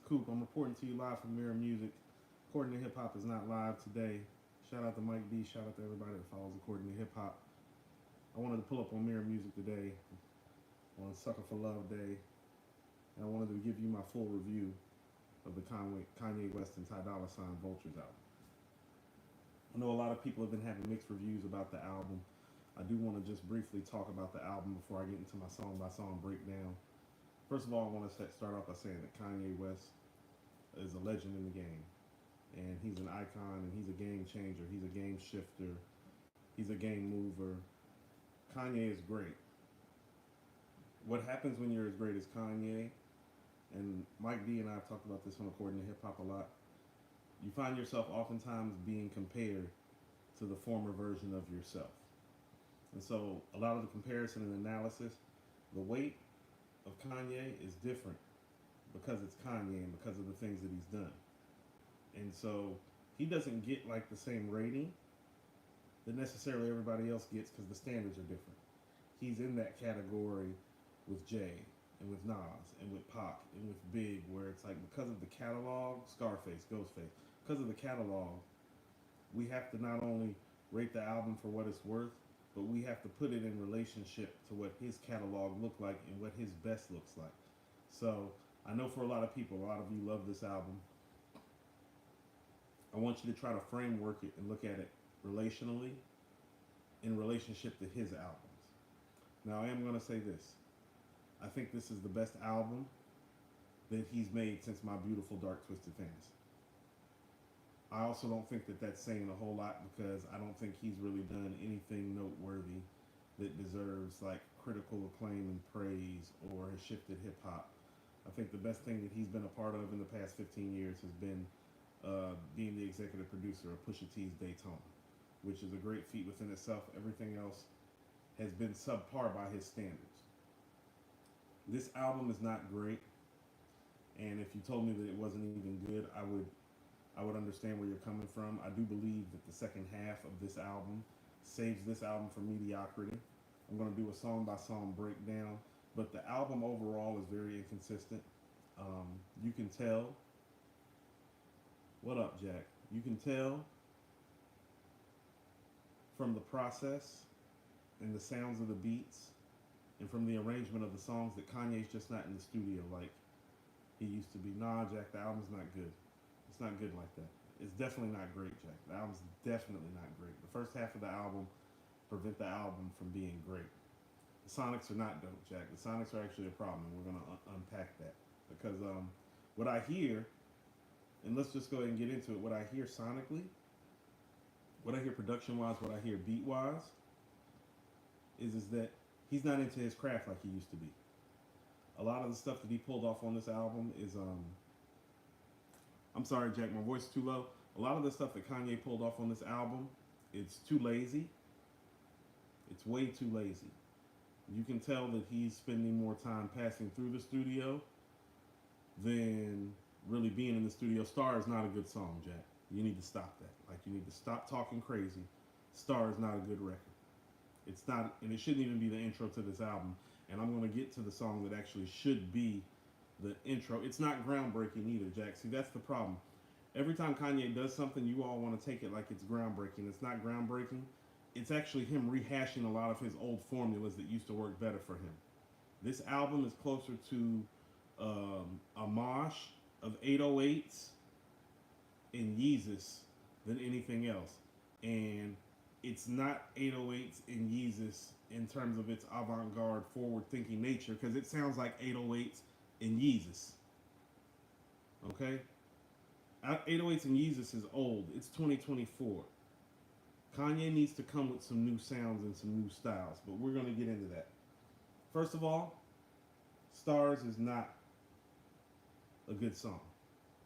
Coop. I'm reporting to you live from Mirror Music. According to Hip Hop is not live today. Shout out to Mike D. Shout out to everybody that follows According to Hip Hop. I wanted to pull up on Mirror Music today on Sucker for Love Day, and I wanted to give you my full review of the Kanye West and Dolla Vultures album. I know a lot of people have been having mixed reviews about the album. I do want to just briefly talk about the album before I get into my song by song breakdown. First of all, I want to start off by saying that Kanye West is a legend in the game, and he's an icon, and he's a game changer, he's a game shifter, he's a game mover. Kanye is great. What happens when you're as great as Kanye, and Mike D and I have talked about this on According to Hip Hop a lot, you find yourself oftentimes being compared to the former version of yourself. And so a lot of the comparison and analysis, the weight of Kanye is different because it's Kanye and because of the things that he's done. And so he doesn't get like the same rating that necessarily everybody else gets because the standards are different. He's in that category with Jay and with Nas and with Pac and with Big, where it's like because of the catalog, Scarface, Ghostface, because of the catalog, we have to not only rate the album for what it's worth, but we have to put it in relationship to what his catalog looked like and what his best looks like. So I know for a lot of people, a lot of you love this album. I want you to try to framework it and look at it relationally in relationship to his albums. Now I am going to say this. I think this is the best album that he's made since My Beautiful Dark Twisted Fantasy. I also don't think that that's saying a whole lot because I don't think he's really done anything noteworthy that deserves like critical acclaim and praise or has shifted hip hop. I think the best thing that he's been a part of in the past 15 years has been being the executive producer of Pusha T's Daytona, which is a great feat within itself. Everything else has been subpar by his standards. This album is not great, and if you told me that it wasn't even good, I would understand where you're coming from. I do believe that the second half of this album saves this album from mediocrity. I'm going to do a song by song breakdown, but the album overall is very inconsistent. You can tell. What up, Jack? You can tell from the process and the sounds of the beats and from the arrangement of the songs that Kanye's just not in the studio like he used to be. Nah, Jack, the album's not good. It's not good like that. It's definitely not great, Jack. The album's definitely not great. The first half of the album prevent the album from being great. The Sonics are not dope, Jack. The Sonics are actually a problem, and we're going to unpack that. Because what I hear, and let's just go ahead and get into it, what I hear sonically, what I hear production-wise, what I hear beat-wise, is that he's not into his craft like he used to be. A lot of the stuff that he pulled off on this album is I'm sorry, Jack, my voice is too low. A lot of the stuff that Kanye pulled off on this album, it's too lazy. It's way too lazy. You can tell that he's spending more time passing through the studio than really being in the studio. Star is not a good song, Jack. You need to stop that. Like, you need to stop talking crazy. Star is not a good record. It's not, and it shouldn't even be the intro to this album. And I'm going to get to the song that actually should be the intro. It's not groundbreaking either, Jack. See, that's the problem. Every time Kanye does something, you all want to take it like it's groundbreaking. It's not groundbreaking. It's actually him rehashing a lot of his old formulas that used to work better for him. This album is closer to a mosh of 808s and Yeezus than anything else. And it's not 808s and Yeezus in terms of its avant-garde, forward-thinking nature, because it sounds like 808s and Yeezus. Okay? 808s and Yeezus is old. It's 2024. Kanye needs to come with some new sounds and some new styles, but we're going to get into that. First of all, Stars is not a good song.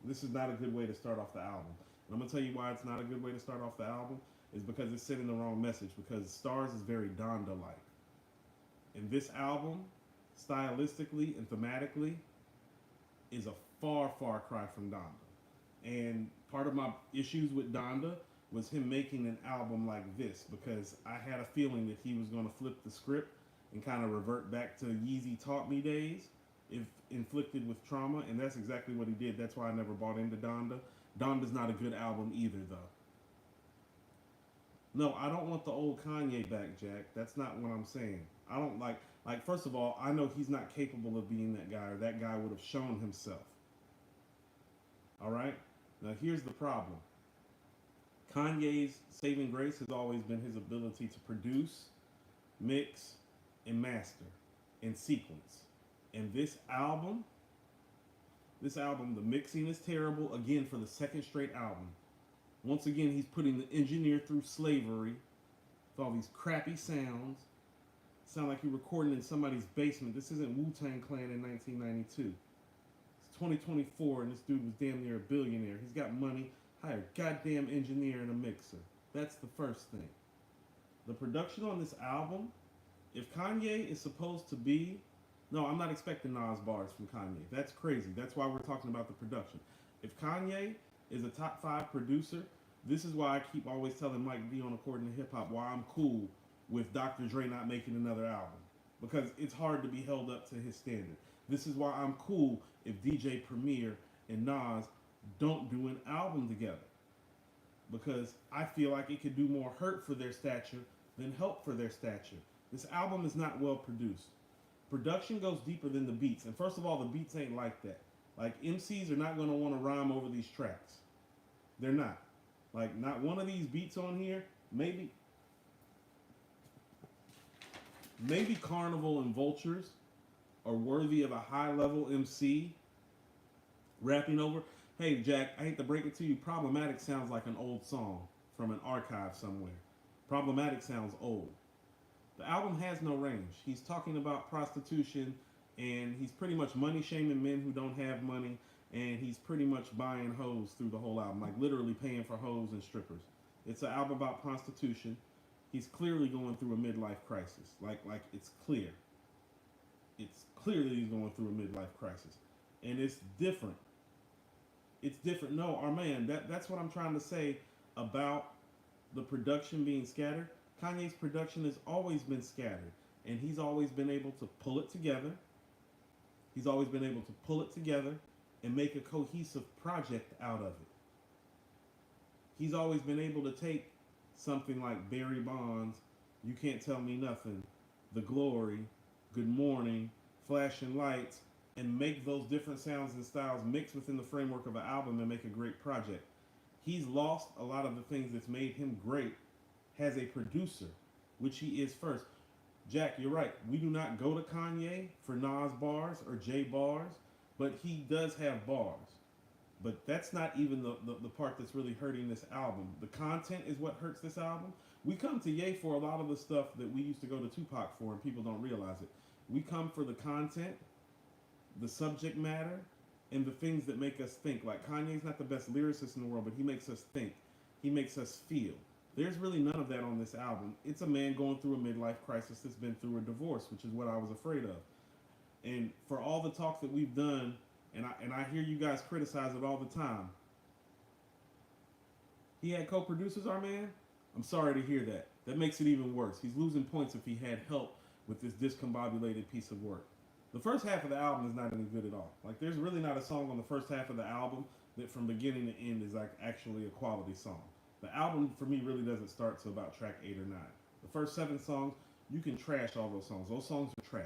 This is not a good way to start off the album. And I'm going to tell you why it's not a good way to start off the album is because it's sending the wrong message, because Stars is very Donda-like. And this album, stylistically and thematically, is a far, far cry from Donda. And part of my issues with Donda was him making an album like this, because I had a feeling that he was going to flip the script and kind of revert back to Yeezy Taught Me days if inflicted with trauma, and that's exactly what he did. That's why I never bought into Donda. Donda's not a good album either, though. No, I don't want the old Kanye back, Jack. That's not what I'm saying. I don't like first of all, I know he's not capable of being that guy, or that guy would have shown himself. All right? Now here's the problem. Kanye's saving grace has always been his ability to produce, mix, and master in sequence. And this album, the mixing is terrible again for the second straight album. Once again, he's putting the engineer through slavery with all these crappy sounds. Sound like you're recording in somebody's basement. This isn't Wu-Tang Clan in 1992. It's 2024 and this dude was damn near a billionaire. He's got money. Hire a goddamn engineer and a mixer. That's the first thing. The production on this album, if Kanye is supposed to be... No, I'm not expecting Nas bars from Kanye. That's crazy. That's why we're talking about the production. If Kanye is a top 5 producer, this is why I keep always telling Mike D on According to Hip Hop why I'm cool with Dr. Dre not making another album. Because it's hard to be held up to his standard. This is why I'm cool if DJ Premier and Nas don't do an album together. Because I feel like it could do more hurt for their stature than help for their stature. This album is not well produced. Production goes deeper than the beats. And first of all, the beats ain't like that. Like, MCs are not going to want to rhyme over these tracks. They're not. Like, not one of these beats on here, maybe Carnival and Vultures are worthy of a high-level MC rapping over. Hey, Jack, I hate to break it to you. Problematic sounds like an old song from an archive somewhere. Problematic sounds old. The album has no range. He's talking about prostitution, and he's pretty much money-shaming men who don't have money, and he's pretty much buying hoes through the whole album, like literally paying for hoes and strippers. It's an album about prostitution. He's clearly going through a midlife crisis. Like it's clear. It's clear that he's going through a midlife crisis. And it's different. It's different. No, Armand, that's what I'm trying to say about the production being scattered. Kanye's production has always been scattered, and he's always been able to pull it together. He's always been able to pull it together and make a cohesive project out of it. He's always been able to take something like Barry Bonds, You Can't Tell Me Nothing, The Glory, Good Morning, Flashing Lights, and make those different sounds and styles mix within the framework of an album and make a great project. He's lost a lot of the things that's made him great as a producer, which he is first. Jack, you're right. We do not go to Kanye for Nas bars or J bars, but he does have bars. But that's not even the part that's really hurting this album. The content is what hurts this album. We come to Ye for a lot of the stuff that we used to go to Tupac for, and people don't realize it. We come for the content, the subject matter, and the things that make us think. Like, Kanye's not the best lyricist in the world, but he makes us think. He makes us feel. There's really none of that on this album. It's a man going through a midlife crisis that's been through a divorce, which is what I was afraid of. And for all the talk that we've done, and I hear you guys criticize it all the time. He had co-producers, our man? I'm sorry to hear that. That makes it even worse. He's losing points if he had help with this discombobulated piece of work. The first half of the album is not any good at all. Like, there's really not a song on the first half of the album that from beginning to end is like actually a quality song. The album, for me, really doesn't start till about track 8 or 9. The first 7 songs, you can trash all those songs. Those songs are trash.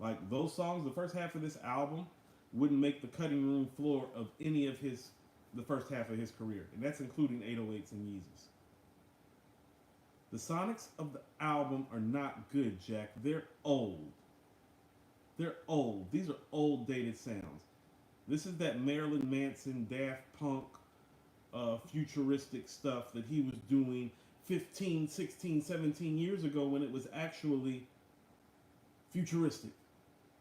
Like, those songs, the first half of this album wouldn't make the cutting room floor of any of the first half of his career. And that's including 808s and Yeezus. The sonics of the album are not good, Jack. They're old. They're old. These are old, dated sounds. This is that Marilyn Manson, Daft Punk, futuristic stuff that he was doing 15, 16, 17 years ago when it was actually futuristic.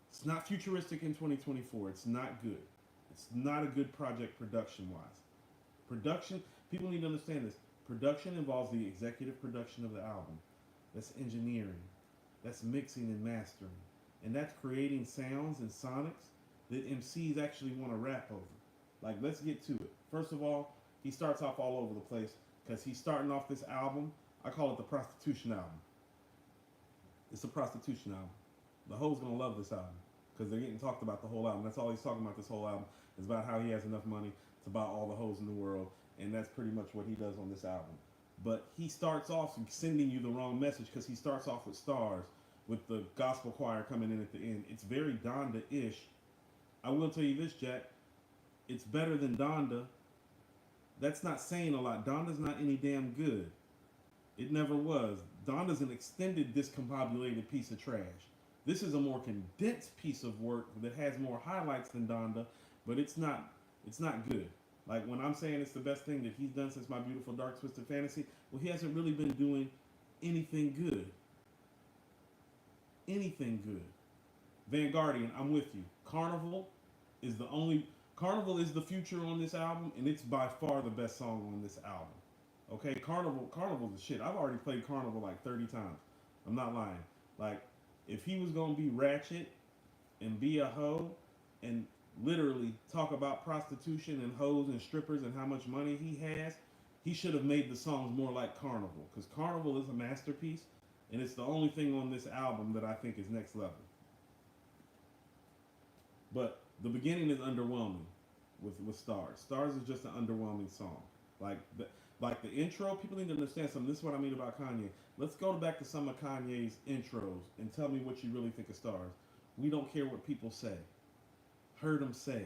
It's not futuristic in 2024. It's not good. It's not a good project production-wise. Production, people need to understand this. Production involves the executive production of the album. That's engineering. That's mixing and mastering. And that's creating sounds and sonics that MCs actually want to rap over. Like, let's get to it. First of all, he starts off all over the place because he's starting off this album. I call it the prostitution album. It's a prostitution album. The hoes gonna love this album because they're getting talked about the whole album. That's all he's talking about this whole album is about how he has enough money to buy all the hoes in the world, and that's pretty much what he does on this album. But he starts off sending you the wrong message because he starts off with stars, with the gospel choir coming in at the end. It's very Donda-ish. I will tell you this, Jack. It's better than Donda. That's not saying a lot. Donda's not any damn good. It never was. Donda's an extended, discombobulated piece of trash. This is a more condensed piece of work that has more highlights than Donda, but it's not good. Like when I'm saying it's the best thing that he's done since My Beautiful Dark Twisted Fantasy, well, he hasn't really been doing anything good. Anything good. Vanguardian, I'm with you. Carnival is the future on this album, and it's by far the best song on this album. Okay, Carnival's the shit. I've already played Carnival like 30 times. I'm not lying. Like, if he was gonna be ratchet and be a hoe and literally talk about prostitution and hoes and strippers and how much money he has, he should have made the songs more like Carnival, because Carnival is a masterpiece, and it's the only thing on this album that I think is next level. But the beginning is underwhelming with Stars. Stars is just an underwhelming song. Like the intro, people need to understand something. This is what I mean about Kanye. Let's go back to some of Kanye's intros and tell me what you really think of Stars. We don't care what people say. Heard him say,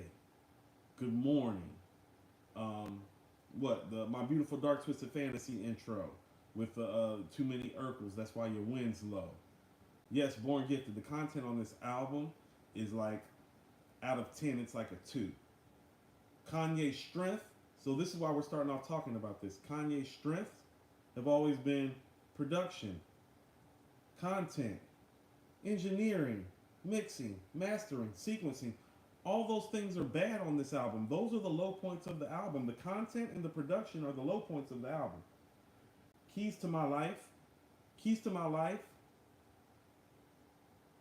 good morning. My Beautiful Dark Twisted Fantasy intro with the too many Urkels, that's why your wind's low. Yes, Born Gifted. The content on this album is like, out of 10, it's like a 2. Kanye's strength, so this is why we're starting off talking about this. Kanye's strengths have always been production, content, engineering, mixing, mastering, sequencing. All those things are bad on this album. Those are the low points of the album. The content and the production are the low points of the album. Keys to My Life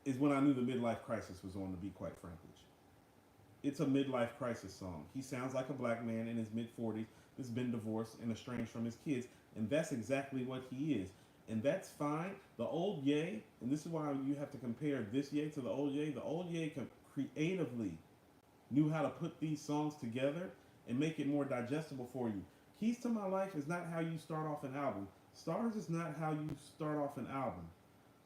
is when I knew the midlife crisis was on, to be quite frank with you. It's a midlife crisis song. He sounds like a black man in his mid-40s that's been divorced and estranged from his kids, and that's exactly what he is. And that's fine. The old Ye, and this is why you have to compare this Ye to the old Ye. The old Ye creatively knew how to put these songs together and make it more digestible for you. Keys to My Life is not how you start off an album. Stars is not how you start off an album.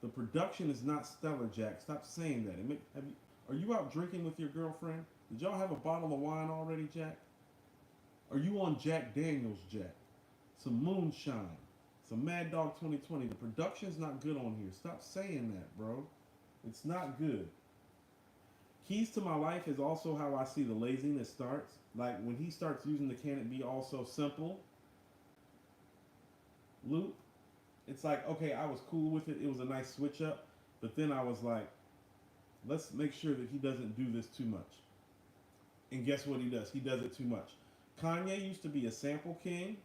The production is not stellar, Jack. Stop saying that. Are you out drinking with your girlfriend? Did y'all have a bottle of wine already, Jack? Are you on Jack Daniels, Jack? Some moonshine. Some Mad Dog 2020. The production's not good on here. Stop saying that, bro. It's not good. Keys to My Life is also how I see the laziness starts. Like when he starts using the Can It Be All So Simple loop, it's like, okay, I was cool with it. It was a nice switch up. But then I was like, let's make sure that he doesn't do this too much. And guess what he does? He does it too much. Kanye used to be a sample king.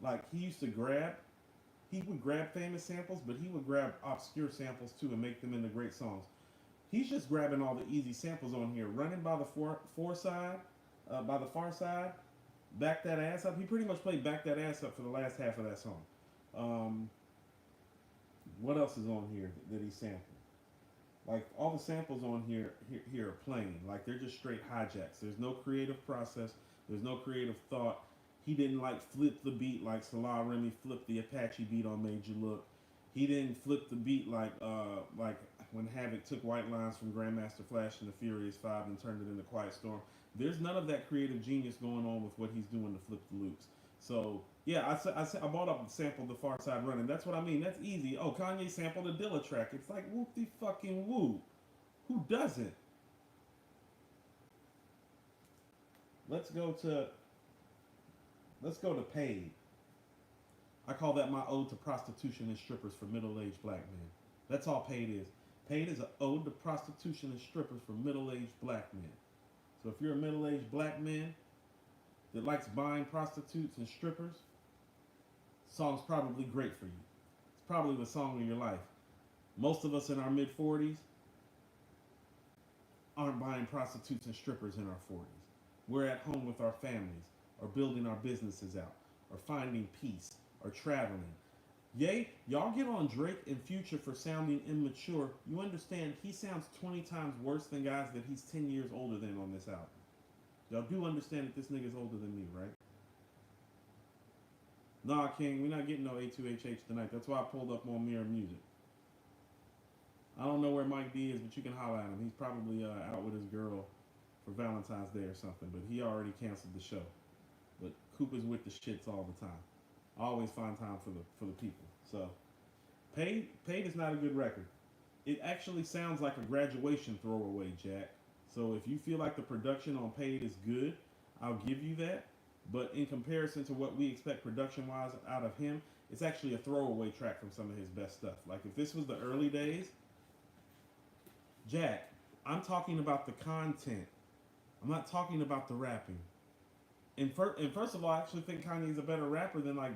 Like he would grab famous samples, but he would grab obscure samples too and make them into great songs. He's just grabbing all the easy samples on here. Running by the far side, Back That Ass Up. He pretty much played Back That Ass Up for the last half of that song. What else is on here that he sampled? Like all the samples on here are plain. Like they're just straight hijacks. There's no creative process. There's no creative thought. He didn't like flip the beat like Salah Remy flipped the Apache beat on Made You Look. He didn't flip the beat like when Havoc took White Lines from Grandmaster Flash and the Furious Five and turned it into Quiet Storm. There's none of that creative genius going on with what he's doing to flip the loops. So yeah, I bought up and sampled the Far Side Running. That's what I mean. That's easy. Oh, Kanye sampled a Dilla track. It's like whoop de fucking woo. Who doesn't? Let's go to Paid. I call that my ode to prostitution and strippers for middle-aged black men. That's all Paid is. Paid is an ode to prostitution and strippers for middle-aged black men. So if you're a middle-aged black man that likes buying prostitutes and strippers, song's probably great for you. It's probably the song of your life. Most of us in our mid-40s aren't buying prostitutes and strippers in our 40s. We're at home with our families, or building our businesses out, or finding peace, or traveling. Yay, y'all get on Drake and Future for sounding immature. You understand he sounds 20 times worse than guys that he's 10 years older than on this album. Y'all do understand that this nigga's older than me, right? Nah, King, we're not getting no A2HH tonight. That's why I pulled up on Mirror Music. I don't know where Mike D is, but you can holler at him. He's probably out with his girl for Valentine's Day or something, but he already canceled the show. But Coop is with the shits all the time. I always find time for the people. So, Paid is not a good record. It actually sounds like a graduation throwaway, Jack. So if you feel like the production on Paid is good, I'll give you that. But in comparison to what we expect production-wise out of him, it's actually a throwaway track from some of his best stuff. Like if this was the early days, Jack, I'm talking about the content. I'm not talking about the rapping. And first of all, I actually think Kanye's a better rapper than like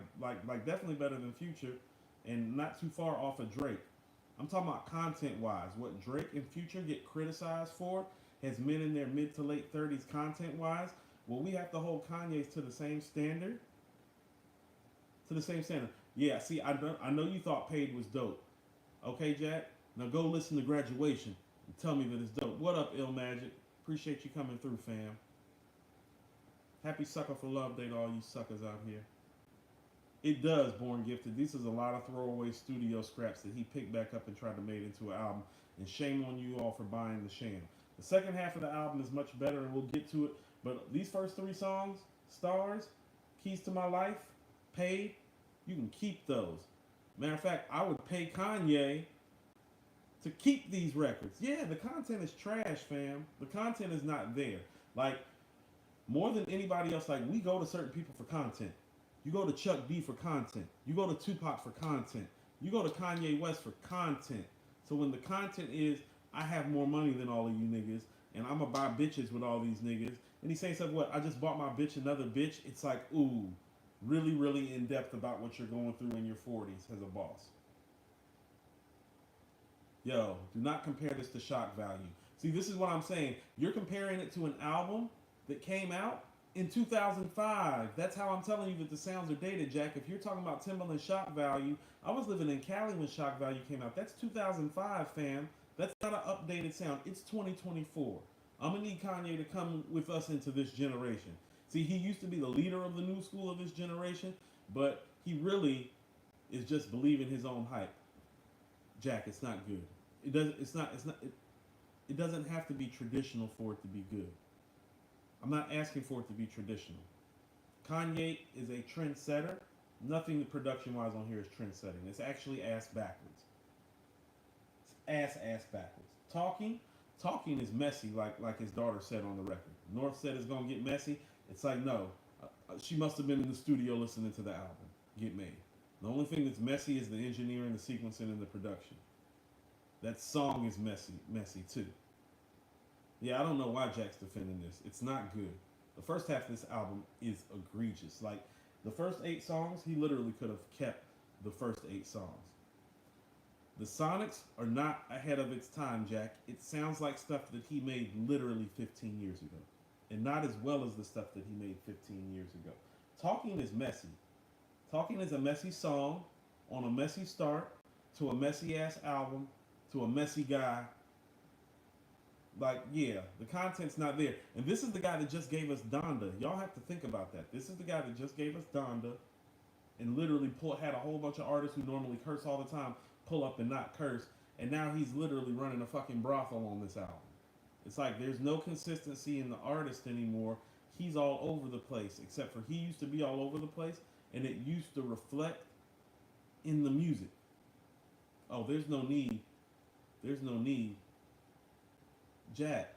definitely better than Future, and not too far off of Drake. I'm talking about content-wise. What Drake and Future get criticized for as men in their mid to late 30s content-wise. Well, we have to hold Kanye's to the same standard. To the same standard. Yeah, see, I know you thought Paid was dope. Okay, Jack? Now go listen to Graduation and tell me that it's dope. What up, Ill Magic? Appreciate you coming through, fam. Happy Sucker for Love Day to all you suckers out here. It does, Born Gifted. This is a lot of throwaway studio scraps that he picked back up and tried to make into an album. And shame on you all for buying the sham. The second half of the album is much better, and we'll get to it. But these first three songs, Stars, Keys to My Life, Paid, you can keep those. Matter of fact, I would pay Kanye to keep these records. Yeah, the content is trash, fam. The content is not there. Like, more than anybody else, like, we go to certain people for content. You go to Chuck D for content. You go to Tupac for content. You go to Kanye West for content. So when the content is, I have more money than all of you niggas, and I'm gonna buy bitches with all these niggas, and he's saying stuff, what, I just bought my bitch another bitch, it's like, ooh, really, really in depth about what you're going through in your 40s as a boss. Yo, do not compare this to Shock Value. See, this is what I'm saying. You're comparing it to an album that came out in 2005. That's how I'm telling you that the sounds are dated, Jack. If you're talking about Timbaland Shock Value, I was living in Cali when Shock Value came out. That's 2005, fam. That's not an updated sound. It's 2024. I'm going to need Kanye to come with us into this generation. See, he used to be the leader of the new school of this generation, but he really is just believing his own hype. Jack, it's not good. It doesn't have to be traditional for it to be good. I'm not asking for it to be traditional. Kanye is a trendsetter. Nothing production-wise on here is trend-setting. It's actually ass backwards. It's ass backwards. Talking is messy, like his daughter said on the record. North said it's gonna get messy. It's like, no, she must have been in the studio listening to the album get made. The only thing that's messy is the engineering, the sequencing, and the production. That song is messy too. Yeah, I don't know why Jack's defending this. It's not good. The first half of this album is egregious. Like, the first 8 songs, he literally could have kept the first 8 songs. The Sonics are not ahead of its time, Jack. It sounds like stuff that he made literally 15 years ago. And not as well as the stuff that he made 15 years ago. Talking is messy. Talking is a messy song on a messy start to a messy ass album to a messy guy. Like, yeah, the content's not there. And this is the guy that just gave us Donda. Y'all have to think about that. This is the guy that just gave us Donda and literally had a whole bunch of artists who normally curse all the time pull up and not curse. And now he's literally running a fucking brothel on this album. It's like there's no consistency in the artist anymore. He's all over the place, except for he used to be all over the place, and it used to reflect in the music. Oh, there's no need. There's no need. Jack,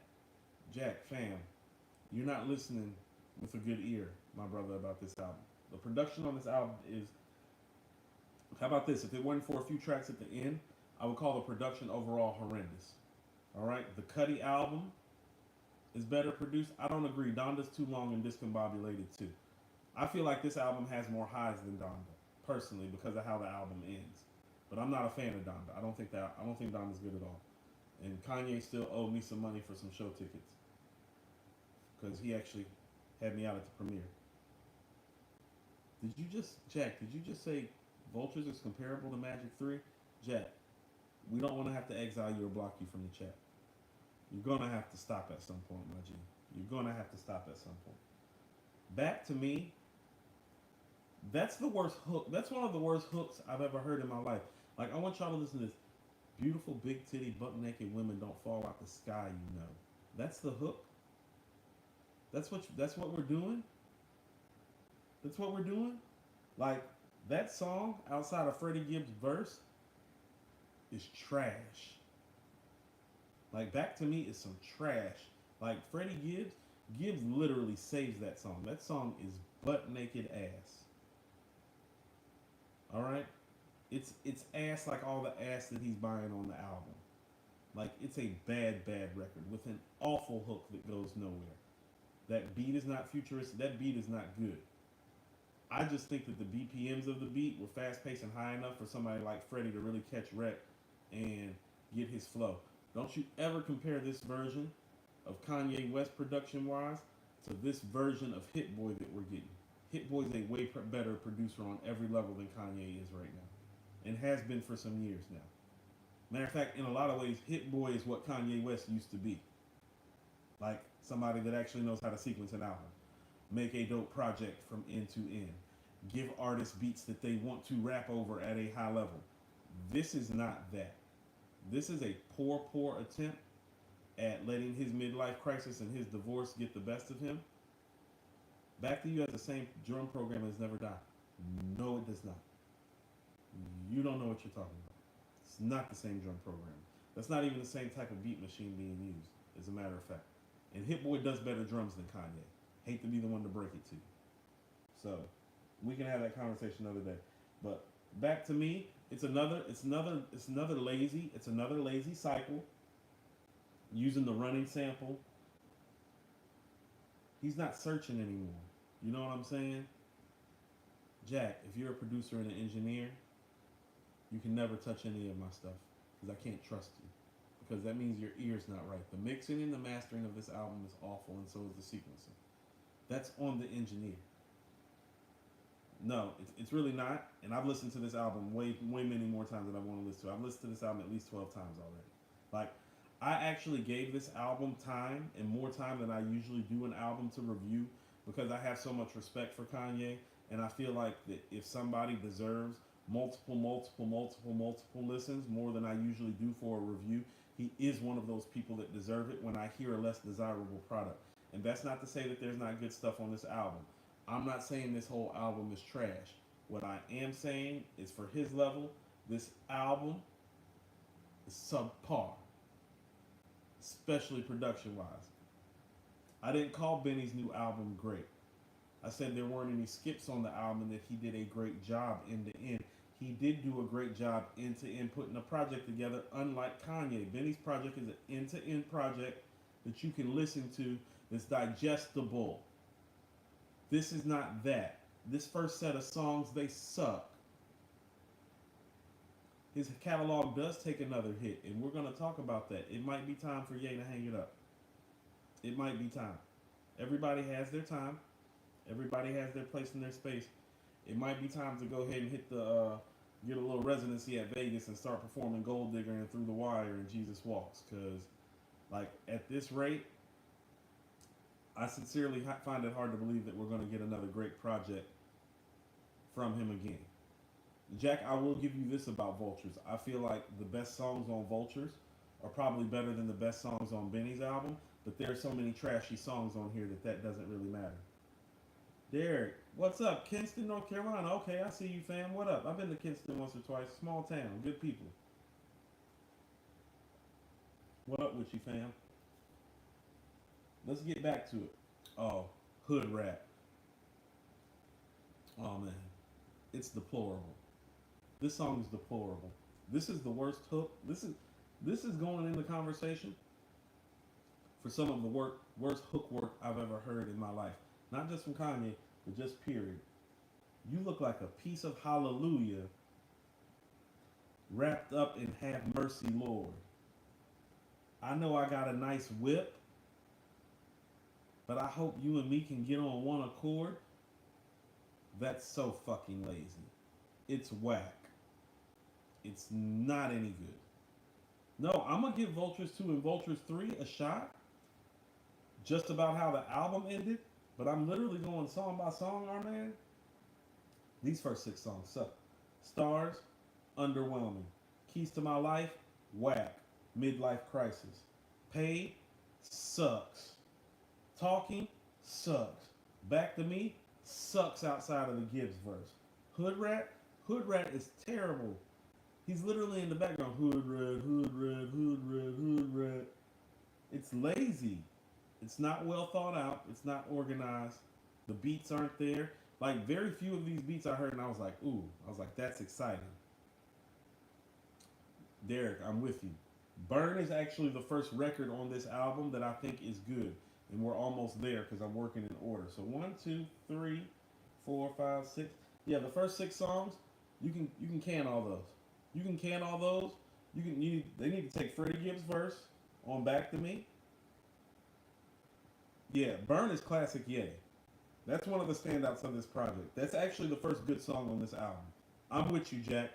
fam, you're not listening with a good ear, my brother, about this album. The production on this album is, how about this? If it wasn't for a few tracks at the end, I would call the production overall horrendous. All right, the Cudi album is better produced. I don't agree. Donda's too long and discombobulated too. I feel like this album has more highs than Donda, personally, because of how the album ends. But I'm not a fan of Donda. I don't think Donda's good at all. And Kanye still owed me some money for some show tickets because he actually had me out at the premiere. Jack, did you just say Vultures is comparable to Magic 3, Jack, we don't want to have to exile you or block you from the chat. You're going to have to stop at some point, my G. You're going to have to stop at some point. Back to me, that's the worst hook. That's one of the worst hooks I've ever heard in my life. Like, I want y'all to listen to this. Beautiful, big titty, butt naked women don't fall out the sky, you know. That's the hook. That's what we're doing. That's what we're doing. Like, that song outside of Freddie Gibbs' verse is trash. Like, Back to Me is some trash. Like, Gibbs literally saves that song. That song is butt naked ass. All right, it's ass like all the ass that he's buying on the album. Like, it's a bad record with an awful hook that goes nowhere. That beat is not futuristic. That beat is not good. I just think that the BPMs of the beat were fast paced and high enough for somebody like Freddie to really catch wreck and get his flow. Don't you ever compare this version of Kanye West production wise to this version of Hit Boy that we're getting. Hit Boy is a way better producer on every level than Kanye is right now, and has been for some years now. Matter of fact, in a lot of ways, Hit Boy is what Kanye West used to be. Like, somebody that actually knows how to sequence an album, make a dope project from end to end, give artists beats that they want to rap over at a high level. This is not that. This is a poor attempt at letting his midlife crisis and his divorce get the best of him. Back to You has the same drum program as Never Die. No, it does not. You don't know what you're talking about. It's not the same drum program. That's not even the same type of beat machine being used, as a matter of fact. And Hit Boy does better drums than Kanye. Hate to be the one to break it to you. So, we can have that conversation another day. But Back to Me, it's another lazy cycle using the running sample. He's not searching anymore. You know what I'm saying? Jack, if you're a producer and an engineer, you can never touch any of my stuff because I can't trust you. Because that means your ear's not right. The mixing and the mastering of this album is awful, and so is the sequencing. That's on the engineer. No, it's really not. And I've listened to this album way many more times than I want to listen to. I've listened to this album at least 12 times already. Like, I actually gave this album time, and more time than I usually do an album to review, because I have so much respect for Kanye, and I feel like that if somebody deserves multiple listens, more than I usually do for a review, he is one of those people that deserve it when I hear a less desirable product. And that's not to say that there's not good stuff on this album. I'm not saying this whole album is trash. What I am saying is, for his level, this album is subpar, especially production-wise. I didn't call Benny's new album great. I said there weren't any skips on the album and that he did a great job end to end. He did do a great job end to end putting a project together, unlike Kanye. Benny's project is an end to end project that you can listen to that's digestible. This is not that. This first set of songs, they suck. His catalog does take another hit, and we're going to talk about that. It might be time for Ye to hang it up. It might be time. Everybody has their time. Everybody has their place in their space. It might be time to go ahead and hit get a little residency at Vegas and start performing Gold Digger and Through the Wire and Jesus Walks. Because, like, at this rate, I sincerely find it hard to believe that we're going to get another great project from him again. Jack, I will give you this about Vultures. I feel like the best songs on Vultures are probably better than the best songs on Benny's album, but there are so many trashy songs on here that doesn't really matter. Derek, what's up? Kinston, North Carolina. Okay, I see you, fam. What up? I've been to Kinston once or twice. Small town. Good people. What up with you, fam? Let's get back to it. Oh, hood rap. Oh, man. It's deplorable. This song is deplorable. This is the worst hook. This is going in the conversation for some of the worst hook work I've ever heard in my life. Not just from Kanye, but just period. You look like a piece of hallelujah wrapped up in Have Mercy, Lord. I know I got a nice whip, but I hope you and me can get on one accord. That's so fucking lazy. It's whack. It's not any good. No, I'm gonna give Vultures 2 and Vultures 3 a shot, just about how the album ended. But I'm literally going song by song, our man. These first 6 songs suck. Stars, underwhelming. Keys to My Life, whack. Midlife Crisis. Paid, sucks. Talking, sucks. Back to Me, sucks outside of the Gibbs verse. Hood Rat is terrible. He's literally in the background. Hood Rat, Hood Rat, Hood Rat, Hood Rat. It's lazy. It's not well thought out. It's not organized. The beats aren't there. Like, very few of these beats I heard, and I was like, ooh. I was like, that's exciting. Derek, I'm with you. Burn is actually the first record on this album that I think is good. And we're almost there because I'm working in order. So 1, 2, 3, 4, 5, 6. Yeah, the first 6 songs, you can can all those. You can can all those. They need to take Freddie Gibbs' verse on Back to Me. Yeah, Burn is classic Ye. That's one of the standouts of this project. That's actually the first good song on this album. I'm with you, Jack.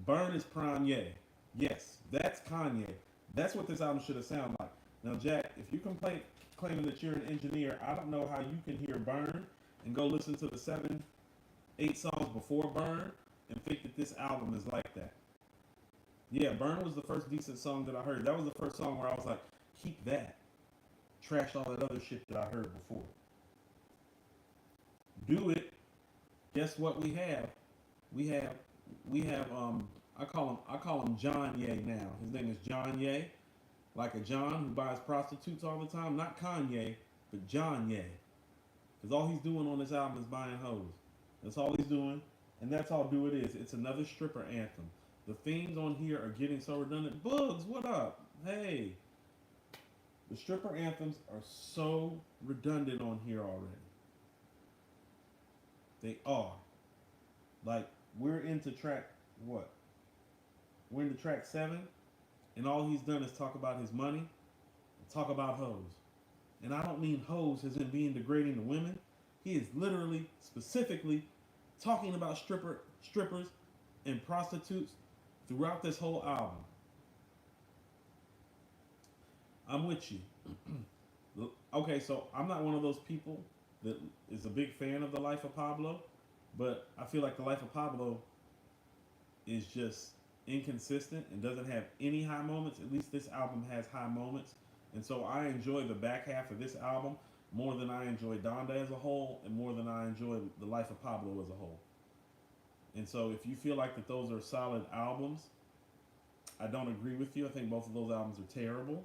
Burn is prime Ye. Yes, that's Kanye. That's what this album should have sounded like. Now, Jack, if you claiming that you're an engineer, I don't know how you can hear Burn and go listen to the 7, 8 songs before Burn and think that this album is like that. Yeah, Burn was the first decent song that I heard. That was the first song where I was like, keep that. Trash all that other shit that I heard before. Do It. Guess what we have? We have I call him John Ye now. His name is John Ye. Like a John who buys prostitutes all the time. Not Kanye, but John Ye. Because all he's doing on this album is buying hoes. That's all he's doing. And that's all Do It is. It's another stripper anthem. The themes on here are getting so redundant. Bugs, what up? Hey. The stripper anthems are so redundant on here already. They are. Like, we're into track, what? We're into track 7, and all he's done is talk about his money and talk about hoes. And I don't mean hoes as in being degrading to women. He is literally, specifically, talking about strippers and prostitutes throughout this whole album. I'm with you. Okay, so I'm not one of those people that is a big fan of The Life of Pablo, but I feel like The Life of Pablo is just inconsistent and doesn't have any high moments. At least this album has high moments. And so I enjoy the back half of this album more than I enjoy Donda as a whole and more than I enjoy The Life of Pablo as a whole. And so if you feel like that those are solid albums, I don't agree with you. I think both of those albums are terrible.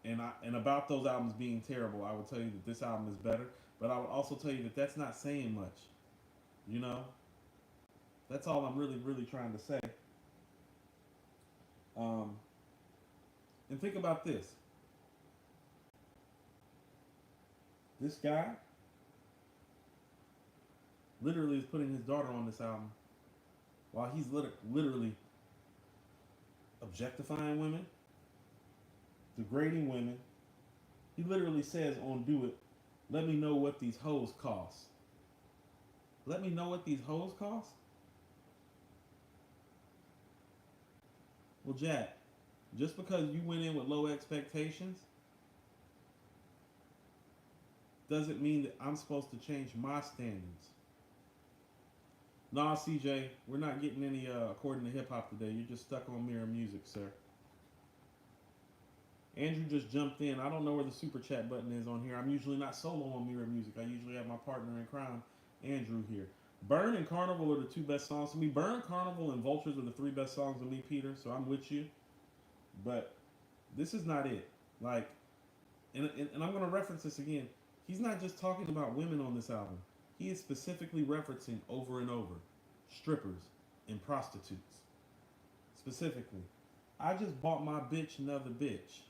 And about those albums being terrible, I would tell you that this album is better. But I would also tell you that that's not saying much. You know? That's all I'm really, really trying to say. And think about this. This guy literally is putting his daughter on this album while he's literally objectifying women, degrading women. He literally says on Do It, let me know what these hoes cost. Let me know what these hoes cost? Well, Jack, just because you went in with low expectations doesn't mean that I'm supposed to change my standards. Nah, CJ, we're not getting any according to hip hop today. You're just stuck on Mirror Music, sir. Andrew just jumped in. I don't know where the super chat button is on here. I'm usually not solo on Mirror Music. I usually have my partner in crime, Andrew, here. Burn and Carnival are the 2 best songs to me. Burn, Carnival, and Vultures are the 3 best songs to me, Peter. So I'm with you. But this is not it. Like, and I'm going to reference this again. He's not just talking about women on this album. He is specifically referencing over and over strippers and prostitutes. Specifically. I just bought my bitch another bitch.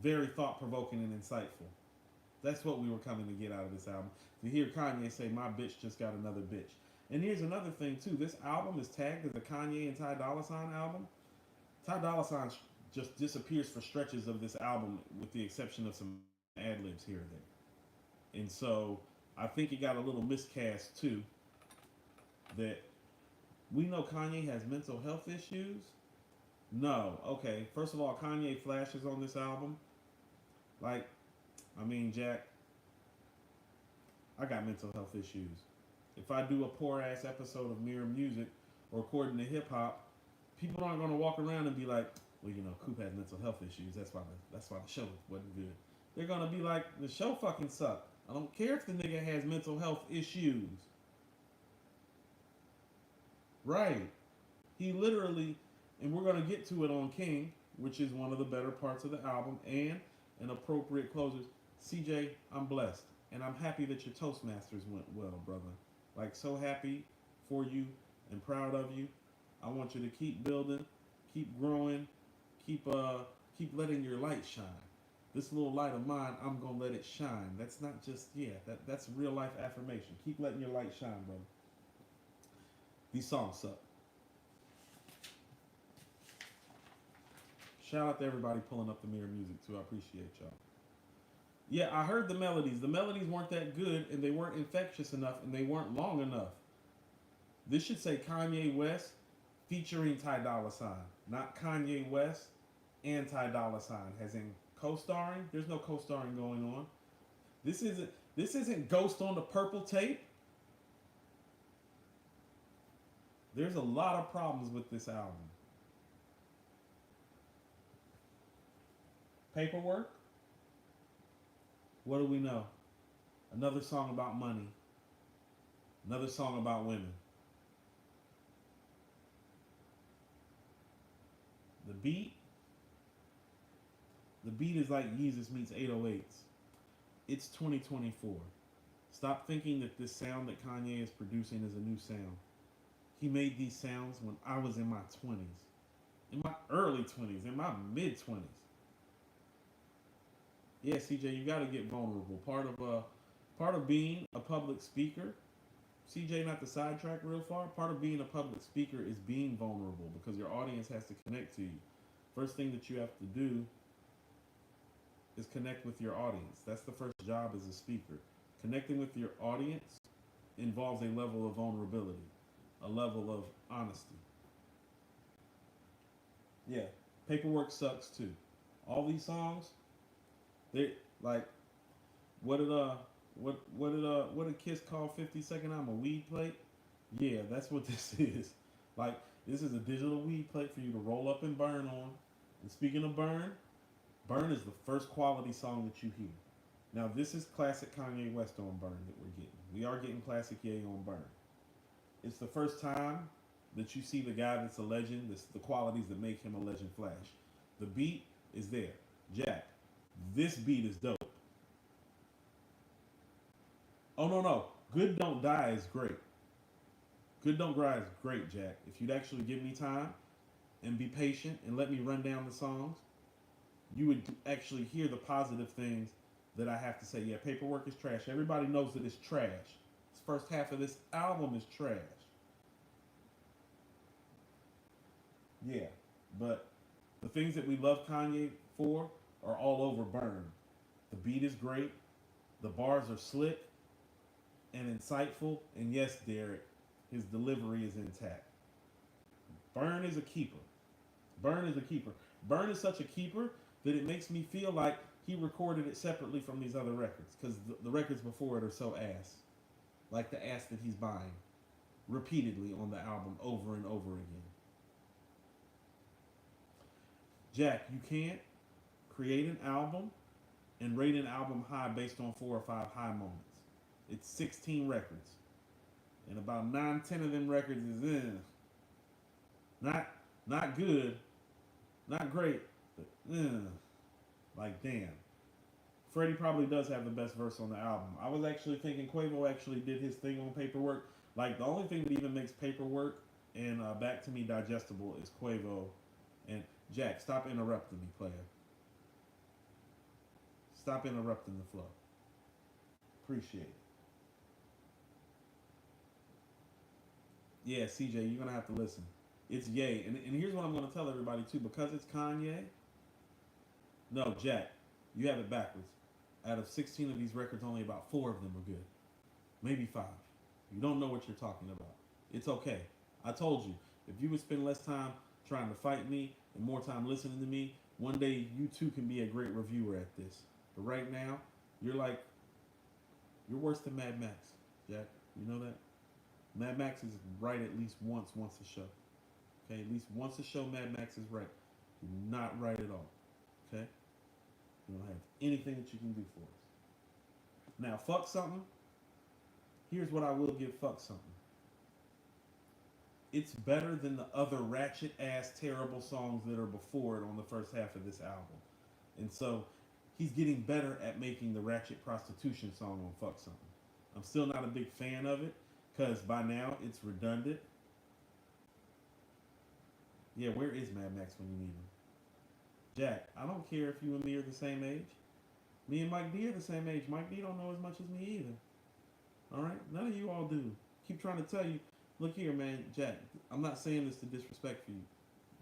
Very thought-provoking and insightful. That's what we were coming to get out of this album. To hear Kanye say, my bitch just got another bitch. And here's another thing, too. This album is tagged as a Kanye and Ty Dolla $ign album. Ty Dolla $ign just disappears for stretches of this album with the exception of some ad-libs here and there. And so I think it got a little miscast, too. that we know Kanye has mental health issues. No, okay. First of all, Kanye flashes on this album. Like, I mean, Jack, I got mental health issues. If I do a poor ass episode of Mirror Music or according to hip hop, people aren't gonna walk around and be like, well, you know, Coop has mental health issues. That's why the show wasn't good. They're gonna be like, the show fucking sucked. I don't care if the nigga has mental health issues. Right. He literally, and we're gonna get to it on King, which is one of the better parts of the album and an appropriate closers. CJ, I'm blessed. And I'm happy that your Toastmasters went well, brother. Like, so happy for you and proud of you. I want you to keep building, keep growing, keep letting your light shine. This little light of mine, I'm gonna let it shine. That's not just, that's real life affirmation. Keep letting your light shine, brother. These songs suck. Shout out to everybody pulling up the Mirror Music too. I appreciate y'all. Yeah, I heard the melodies. The melodies weren't that good, and they weren't infectious enough, and they weren't long enough. This should say Kanye West featuring Ty Dolla $ign, not Kanye West and Ty Dolla $ign. As in co-starring. There's no co-starring going on. This isn't Ghost on the Purple Tape. There's a lot of problems with this album. Paperwork. What do we know? Another song about money. Another song about women. The beat is like Yeezus meets 808s. It's 2024. Stop thinking that this sound that Kanye is producing is a new sound. He made these sounds when I was in my 20s. In my early 20s. In my mid 20s. Yeah, CJ, you got to get vulnerable. Part of being a public speaker, CJ, not to sidetrack real far, part of being a public speaker is being vulnerable because your audience has to connect to you. First thing that you have to do is connect with your audience. That's the first job as a speaker. Connecting with your audience involves a level of vulnerability, a level of honesty. Yeah, Paperwork sucks too. All these songs, they like, what did Kiss call 50-second album? A weed plate? Yeah, that's what this is. Like, this is a digital weed plate for you to roll up and burn on. And speaking of burn, Burn is the first quality song that you hear. Now, this is classic Kanye West on Burn that we're getting. We are getting classic Ye on Burn. It's the first time that you see the guy that's a legend, the qualities that make him a legend flash. The beat is there. Jack, this beat is dope. Oh, no. Good Don't Die is great. Good Don't Die is great, Jack. If you'd actually give me time and be patient and let me run down the songs, you would actually hear the positive things that I have to say. Yeah, Paperwork is trash. Everybody knows that it's trash. This first half of this album is trash. Yeah, but the things that we love Kanye for are all over Burn. The beat is great. The bars are slick and insightful. And yes, Derek, his delivery is intact. Burn is a keeper. Burn is a keeper. Burn is such a keeper that it makes me feel like he recorded it separately from these other records, because the records before it are so ass. Like the ass that he's buying repeatedly on the album over and over again. Jack, you can't create an album and rate an album high based on 4 or 5 high moments. It's 16 records. And about 9-10 of them records is not good, not great, but like damn. Freddie probably does have the best verse on the album. I was actually thinking Quavo actually did his thing on Paperwork. Like, the only thing that even makes Paperwork and Back to Me digestible is Quavo. And Jack, stop interrupting me, player. Stop interrupting the flow. Appreciate it. Yeah, CJ, you're going to have to listen. It's Ye. And here's what I'm going to tell everybody, too. Because it's Kanye. No, Jack, you have it backwards. Out of 16 of these records, only about 4 of them are good. Maybe 5. You don't know what you're talking about. It's okay. I told you, if you would spend less time trying to fight me and more time listening to me, one day you too can be a great reviewer at this. But right now, you're like, you're worse than Mad Max, Jack. You know that? Mad Max is right at least once a show. Okay, at least once a show, Mad Max is right. You're not right at all. Okay, you don't have anything that you can do for us. Now, fuck something. Here's what I will give fuck something. It's better than the other ratchet ass terrible songs that are before it on the first half of this album. And so he's getting better at making the ratchet prostitution song on Fuck Something. I'm still not a big fan of it because by now it's redundant. Yeah, where is Mad Max when you need him? Jack, I don't care if you and me are the same age. Me and Mike D are the same age. Mike D don't know as much as me either. Alright? None of you all do. Keep trying to tell you, look here, man, Jack, I'm not saying this to disrespect you.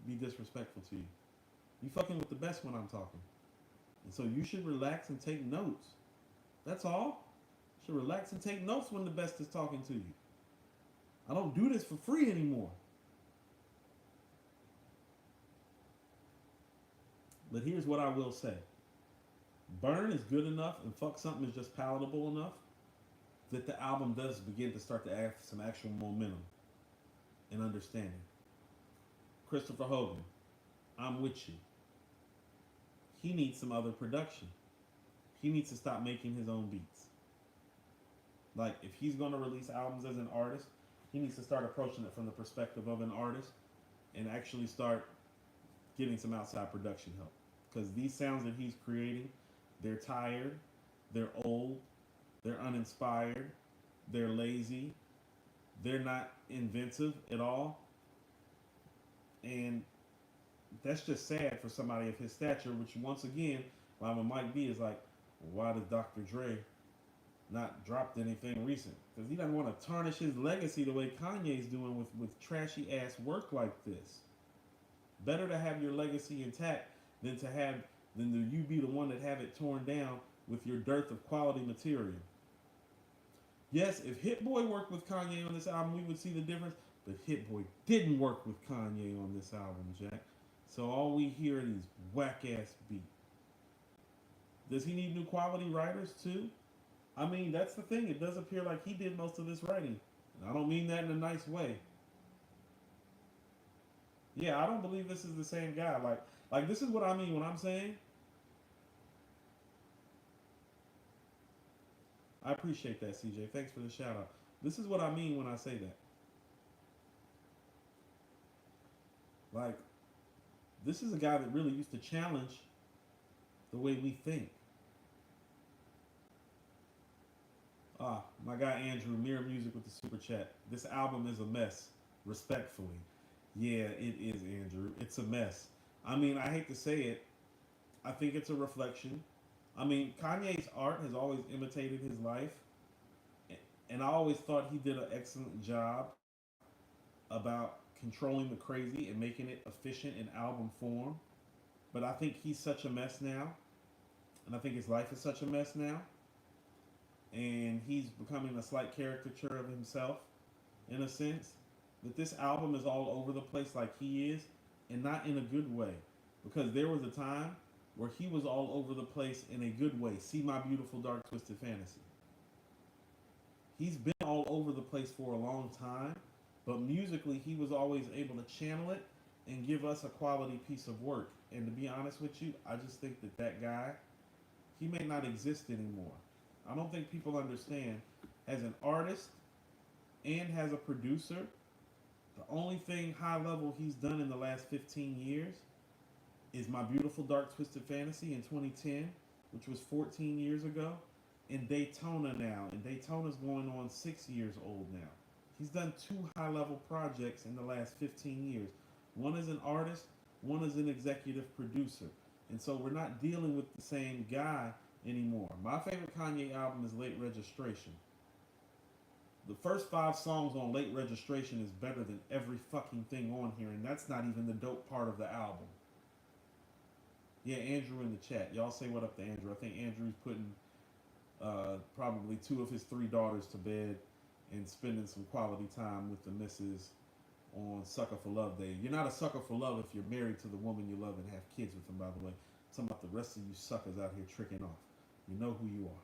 Be disrespectful to you. You fucking with the best when I'm talking. And so you should relax and take notes. That's all. You should relax and take notes when the best is talking to you. I don't do this for free anymore. But here's what I will say. Burn is good enough and Fuck Something is just palatable enough that the album does begin to start to add some actual momentum and understanding. Christopher Hogan, I'm with you. He needs some other production. He needs to stop making his own beats. Like, if he's going to release albums as an artist, he needs to start approaching it from the perspective of an artist and actually start getting some outside production help. Because these sounds that he's creating, they're tired, they're old, they're uninspired, they're lazy, they're not inventive at all. And that's just sad for somebody of his stature, which once again, why when Mike D is like, well, why does Dr. Dre not dropped anything recent? Because he doesn't want to tarnish his legacy the way Kanye's doing with trashy ass work like this. Better to have your legacy intact than you be the one that have it torn down with your dearth of quality material. Yes, if Hit Boy worked with Kanye on this album, we would see the difference. But Hit Boy didn't work with Kanye on this album, Jack. So all we hear are these whack ass beats. Does he need new quality writers too? I mean, that's the thing. It does appear like he did most of this writing. And I don't mean that in a nice way. Yeah, I don't believe this is the same guy. Like this is what I mean when I'm saying. I appreciate that, CJ. Thanks for the shout out. This is what I mean when I say that. Like, this is a guy that really used to challenge the way we think. My guy Andrew, Mirror Music with the super chat. This album is a mess, respectfully. Yeah, it is, Andrew. It's a mess. I mean, I hate to say it. I think it's a reflection. I mean, Kanye's art has always imitated his life. And I always thought he did an excellent job about controlling the crazy and making it efficient in album form. But I think he's such a mess now. And I think his life is such a mess now. And he's becoming a slight caricature of himself, in a sense, that this album is all over the place like he is, and not in a good way. Because there was a time where he was all over the place in a good way. See My Beautiful Dark Twisted Fantasy. He's been all over the place for a long time, but musically he was always able to channel it and give us a quality piece of work. And to be honest with you, I just think that guy, he may not exist anymore. I don't think people understand, as an artist and as a producer, the only thing high level he's done in the last 15 years is My Beautiful Dark Twisted Fantasy in 2010, which was 14 years ago, and Daytona now. And Daytona's going on 6 years old now. He's done 2 high level projects in the last 15 years. One as an artist, one as an executive producer. And so we're not dealing with the same guy anymore. My favorite Kanye album is Late Registration. The first 5 songs on Late Registration is better than every fucking thing on here, and that's not even the dope part of the album. Yeah, Andrew in the chat. Y'all say what up to Andrew. I think Andrew's putting probably 2 of his 3 daughters to bed, and spending some quality time with the missus on Sucker for Love Day. You're not a sucker for love if you're married to the woman you love and have kids with them, by the way. I'm talking about the rest of you suckers out here tricking off. You know who you are.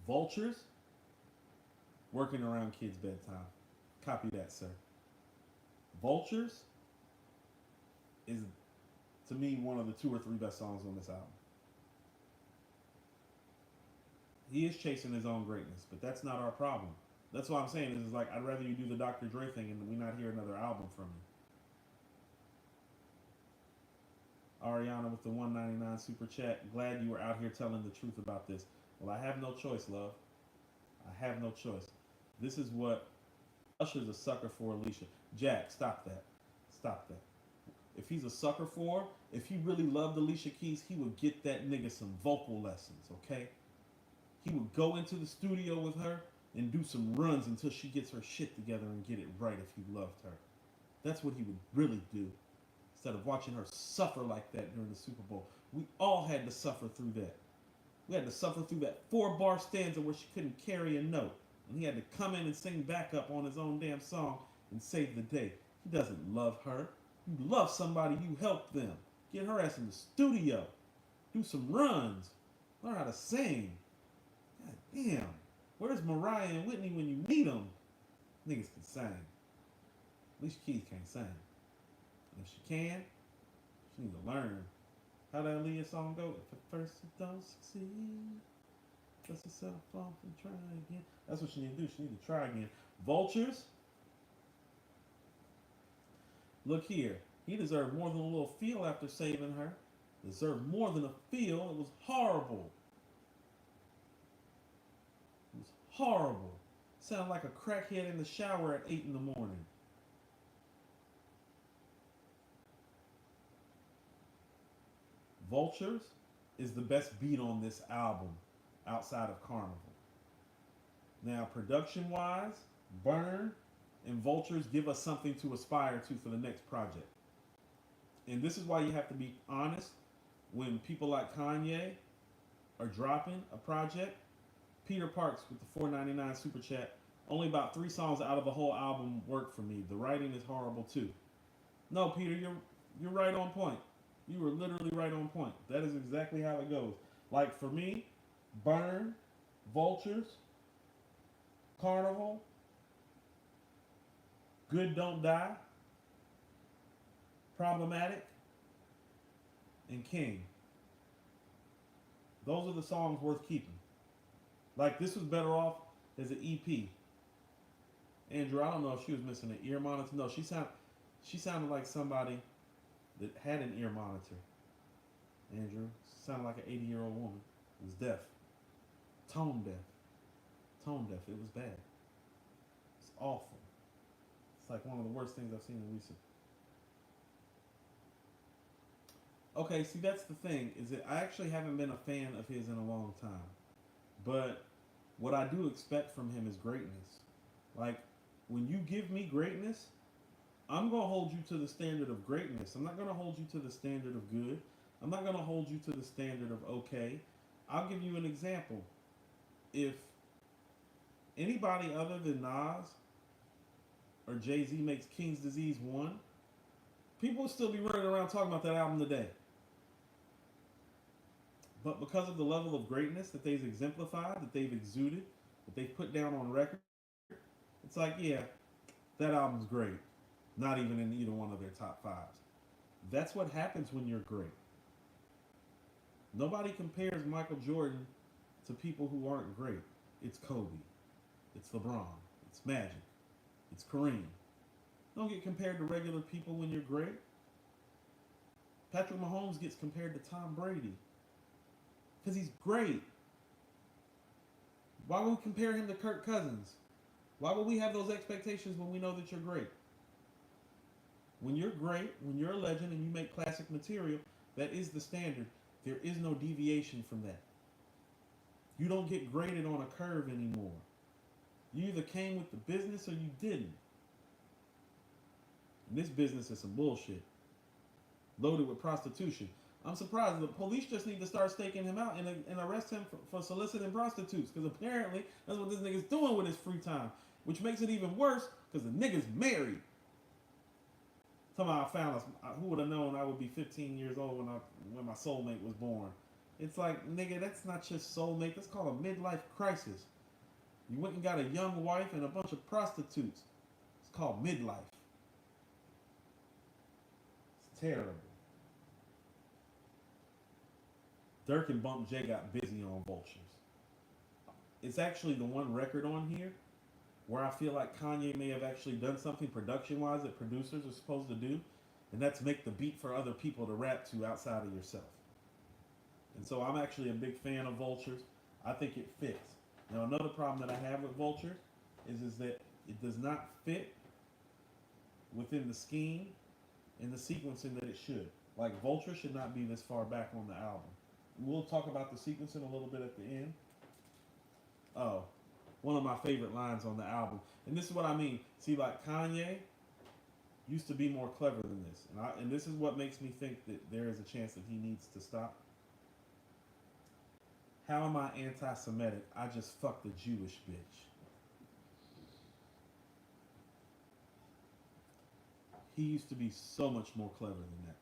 Vultures, working around kids' bedtime. Copy that, sir. Vultures is, to me, one of the 2 or 3 best songs on this album. He is chasing his own greatness, but that's not our problem. That's what I'm saying. Is like, I'd rather you do the Dr. Dre thing and we not hear another album from you. Ariana with the 199 super chat. Glad you were out here telling the truth about this. Well, I have no choice, love. I have no choice. This is what Usher's a sucker for Alicia. Jack, stop that. Stop that. If he's a sucker for, if he really loved Alicia Keys, he would get that nigga some vocal lessons, okay? He would go into the studio with her and do some runs until she gets her shit together and get it right if he loved her. That's what he would really do. Instead of watching her suffer like that during the Super Bowl. We all had to suffer through that. We had to suffer through that 4-bar stanza where she couldn't carry a note. And he had to come in and sing backup on his own damn song and save the day. He doesn't love her. You love somebody, you help them. Get her ass in the studio. Do some runs. Learn how to sing. God damn. Where's Mariah and Whitney when you need them? Niggas can sing. Alicia Keys can't sing. And if she can, she needs to learn. How that Aaliyah song go? If at first you don't succeed, dust yourself off and try again. That's what she need to do. She need to try again. Vultures. Look here. He deserved more than a little feel after saving her. Deserved more than a feel. It was horrible. It was horrible. Sounded like a crackhead in the shower at 8 in the morning. Vultures is the best beat on this album outside of Carnival. Now, production-wise, Burn and Vultures give us something to aspire to for the next project. And this is why you have to be honest. When people like Kanye are dropping a project, Peter Parks with the $4.99 super chat, only about 3 songs out of the whole album work for me. The writing is horrible too. No, Peter, you're right on point. You were literally right on point. That is exactly how it goes. Like for me, Burn, Vultures, Carnival, Good Don't Die, Problematic, and King. Those are the songs worth keeping. Like this was better off as an EP. Andrew, I don't know if she was missing an ear monitor. No, she sounded like somebody that had an ear monitor. Andrew sounded like an 80-year-old woman. It was deaf. Tone deaf. Tone deaf. It was bad. It's awful. It's like one of the worst things I've seen in recent. Okay, see that's the thing, is that I actually haven't been a fan of his in a long time. But what I do expect from him is greatness. Like, when you give me greatness, I'm going to hold you to the standard of greatness. I'm not going to hold you to the standard of good. I'm not going to hold you to the standard of okay. I'll give you an example. If anybody other than Nas or Jay-Z makes King's Disease 1, people will still be running around talking about that album today. But because of the level of greatness that they've exemplified, that they've exuded, that they've put down on record, it's like, yeah, that album's great. Not even in either one of their top 5s. That's what happens when you're great. Nobody compares Michael Jordan to people who aren't great. It's Kobe. It's LeBron. It's Magic. It's Kareem. Don't get compared to regular people when you're great. Patrick Mahomes gets compared to Tom Brady because he's great. Why would we compare him to Kirk Cousins? Why would we have those expectations when we know that you're great? When you're great, when you're a legend and you make classic material, that is the standard. There is no deviation from that. You don't get graded on a curve anymore. You either came with the business or you didn't. And this business is some bullshit. Loaded with prostitution. I'm surprised. The police just need to start staking him out and arrest him for soliciting prostitutes. Because apparently that's what this nigga's doing with his free time. Which makes it even worse because the nigga's married. Somehow I found us. Who would have known I would be 15 years old when my soulmate was born? It's like, nigga, that's not your soulmate. That's called a midlife crisis. You went and got a young wife and a bunch of prostitutes. It's called midlife. It's terrible. Dirk and Bump J got busy on Vultures. It's actually the one record on here where I feel like Kanye may have actually done something production-wise that producers are supposed to do, and that's make the beat for other people to rap to outside of yourself. And so I'm actually a big fan of Vultures. I think it fits. Now another problem that I have with Vultures is that it does not fit within the scheme and the sequencing that it should. Like Vultures should not be this far back on the album. We'll talk about the sequencing a little bit at the end. Oh, one of my favorite lines on the album. And this is what I mean. See, like Kanye used to be more clever than this. And this is what makes me think that there is a chance that he needs to stop. How am I anti-Semitic? I just fucked a Jewish bitch. He used to be so much more clever than that.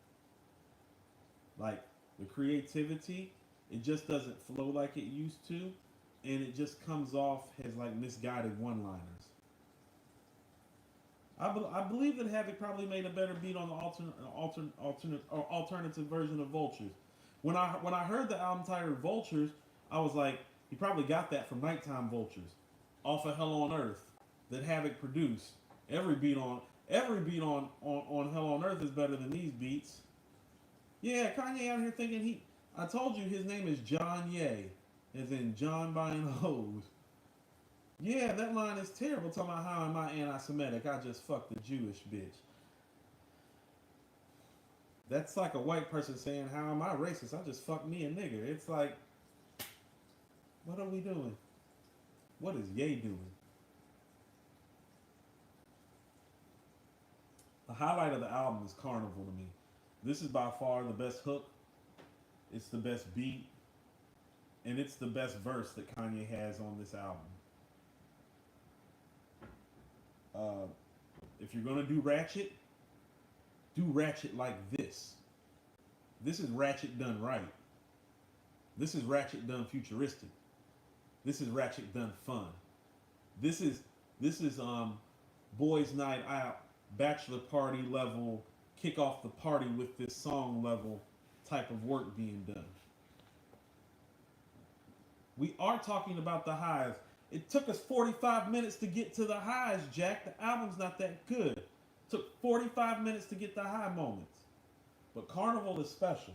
Like, the creativity, it just doesn't flow like it used to. And it just comes off as like misguided one-liners. I believe that Havoc probably made a better beat on the alternative version of Vultures. When I heard the album titled Vultures, I was like, he probably got that from Nighttime Vultures, off of Hell on Earth, that Havoc produced. Every beat on Hell on Earth is better than these beats. Yeah, Kanye out here thinking I told you his name is John Ye. As in John buying hoes. Yeah, that line is terrible. Talking about how am I anti-Semitic? I just fucked a Jewish bitch. That's like a white person saying, how am I racist? I just fucked me a nigger. It's like, what are we doing? What is Ye doing? The highlight of the album is Carnival to me. This is by far the best hook. It's the best beat. And it's the best verse that Kanye has on this album. If you're going to do Ratchet like this. This is Ratchet done right. This is Ratchet done futuristic. This is Ratchet done fun. This is boys' night out, bachelor party level, kick off the party with this song level type of work being done. We are talking about the highs. It took us 45 minutes to get to the highs, Jack. The album's not that good. It took 45 minutes to get the high moments. But Carnival is special.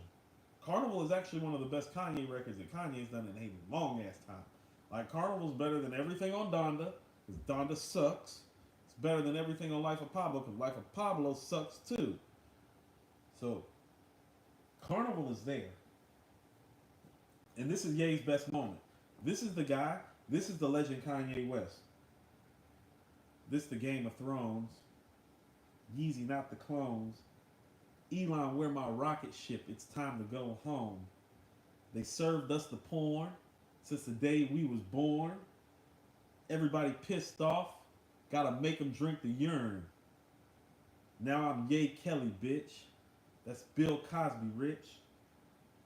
Carnival is actually one of the best Kanye records that Kanye's done in a long-ass time. Like, Carnival's better than everything on Donda, because Donda sucks. It's better than everything on Life of Pablo, because Life of Pablo sucks too. So, Carnival is there. And this is Ye's best moment. This is the guy, this is the legend Kanye West. This the Game of Thrones. Yeezy, not the clones. Elon, where my rocket ship? It's time to go home. They served us the porn since the day we was born. Everybody pissed off. Gotta make them drink the urine. Now I'm Ye Kelly, bitch. That's Bill Cosby, rich.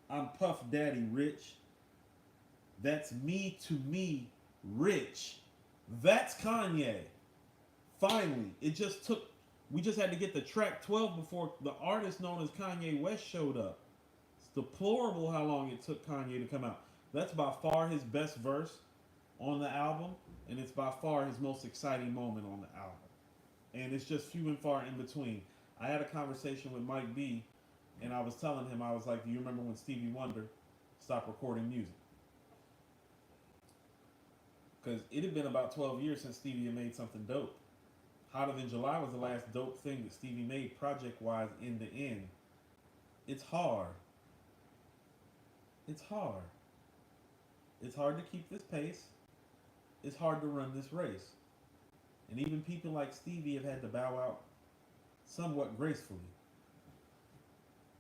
I'm Puff Daddy, rich. That's me to me, rich. That's Kanye. Finally, we just had to get the track 12 before the artist known as Kanye West showed up. It's deplorable how long it took Kanye to come out. That's by far his best verse on the album, and it's by far his most exciting moment on the album. And it's just few and far in between. I had a conversation with Mike B, and I was telling him, I was like, do you remember when Stevie Wonder stopped recording music? Because it had been about 12 years since Stevie had made something dope. Hotter Than July was the last dope thing that Stevie made project-wise end to end. It's hard. It's hard. It's hard to keep this pace. It's hard to run this race. And even people like Stevie have had to bow out somewhat gracefully.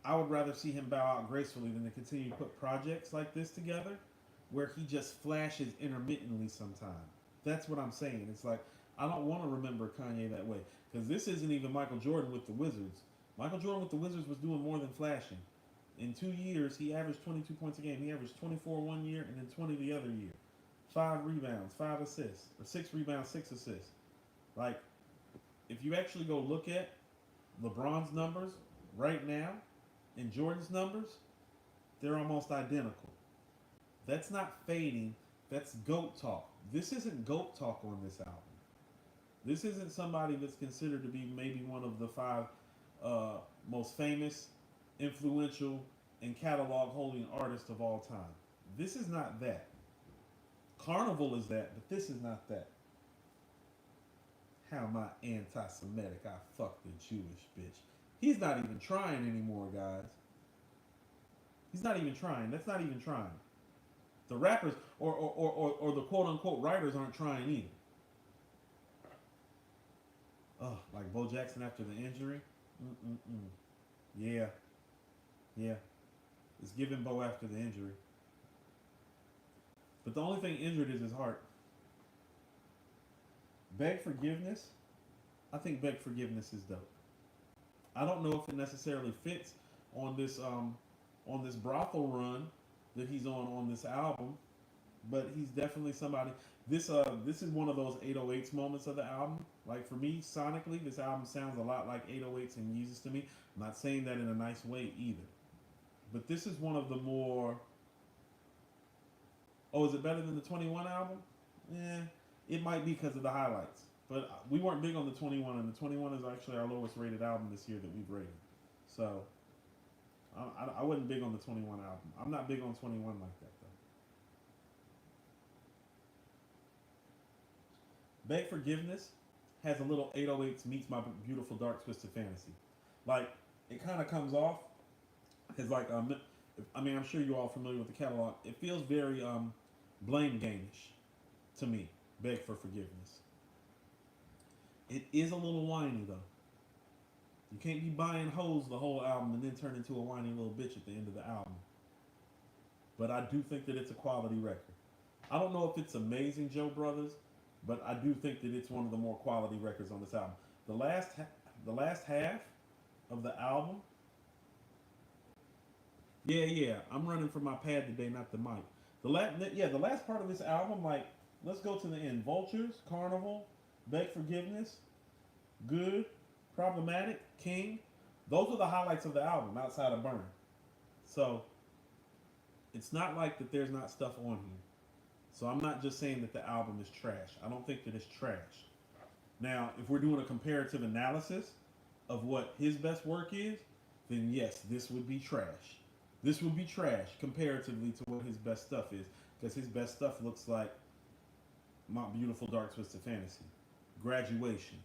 I would rather see him bow out gracefully than to continue to put projects like this together where he just flashes intermittently sometimes. That's what I'm saying. It's like, I don't want to remember Kanye that way. Because this isn't even Michael Jordan with the Wizards. Michael Jordan with the Wizards was doing more than flashing. In 2 years, he averaged 22 points a game. He averaged 24 one year and then 20 the other year. 5 rebounds, 5 assists. Or 6 rebounds, 6 assists. Like, if you actually go look at LeBron's numbers right now and Jordan's numbers, they're almost identical. That's not fading. That's GOAT talk. This isn't GOAT talk on this album. This isn't somebody that's considered to be maybe one of the 5 most famous, influential, and catalog holding artists of all time. This is not that. Carnival is that, but this is not that. How am I anti-Semitic? I fucked the Jewish bitch. He's not even trying anymore, guys. He's not even trying. That's not even trying. The rappers or the quote-unquote writers aren't trying either. Oh, like Bo Jackson after the injury? Yeah. Yeah. It's giving Bo after the injury. But the only thing injured is his heart. Beg Forgiveness, I think Beg Forgiveness is dope. I don't know if it necessarily fits on this brothel run that he's on this album, but he's definitely somebody. This is one of those 808s moments of the album. Like for me, sonically, this album sounds a lot like 808s and Yeezus to me. I'm not saying that in a nice way either, but this is one of the more. Oh, is it better than the 21 album? Yeah, it might be because of the highlights. But we weren't big on the 21, and the 21 is actually our lowest rated album this year that we've rated. So I wasn't big on the 21 album. I'm not big on 21 like that though. Beg Forgiveness has a little 808s meets My Beautiful Dark Twisted Fantasy. Like it kind of comes off as like I mean I'm sure you're all familiar with the catalog. It feels very blame game-ish to me. Beg for Forgiveness. It is a little whiny though. You can't be buying hoes the whole album and then turn into a whiny little bitch at the end of the album. But I do think that it's a quality record. I don't know if it's amazing, Joe Brothers, but I do think that it's one of the more quality records on this album. The last half of the album. Yeah, I'm running from my pad today, not the mic. The last part of this album, like, let's go to the end. Vultures, Carnival, Beg Forgiveness, Good, Problematic, King. Those are the highlights of the album outside of Burn. So it's not like that there's not stuff on here. So I'm not just saying that the album is trash. I don't think that it's trash. Now, if we're doing a comparative analysis of what his best work is, then yes, this would be trash. This would be trash comparatively to what his best stuff is. Because his best stuff looks like My Beautiful Dark Twisted Fantasy, Graduation,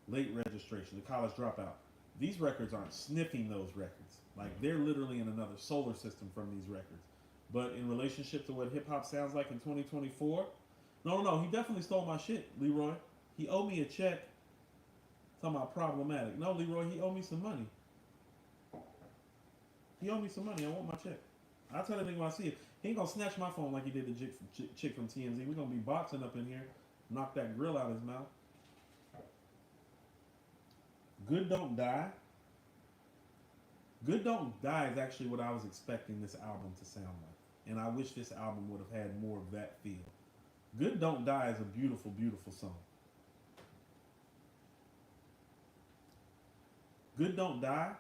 Late Registration, The College Dropout. These records aren't sniffing those records. Like, they're literally in another solar system from these records. But in relationship to what hip-hop sounds like in 2024, no, he definitely stole my shit, Leroy. He owed me a check. Talking about Problematic. No, Leroy, he owed me some money. He owed me some money. I want my check. I'll tell that nigga when I see it. He ain't gonna snatch my phone like he did the chick from TMZ. We're gonna be boxing up in here. Knock that grill out of his mouth. Good Don't Die. Good Don't Die is actually what I was expecting this album to sound like. And I wish this album would have had more of that feel. Good Don't Die is a beautiful, beautiful song. Good Don't Die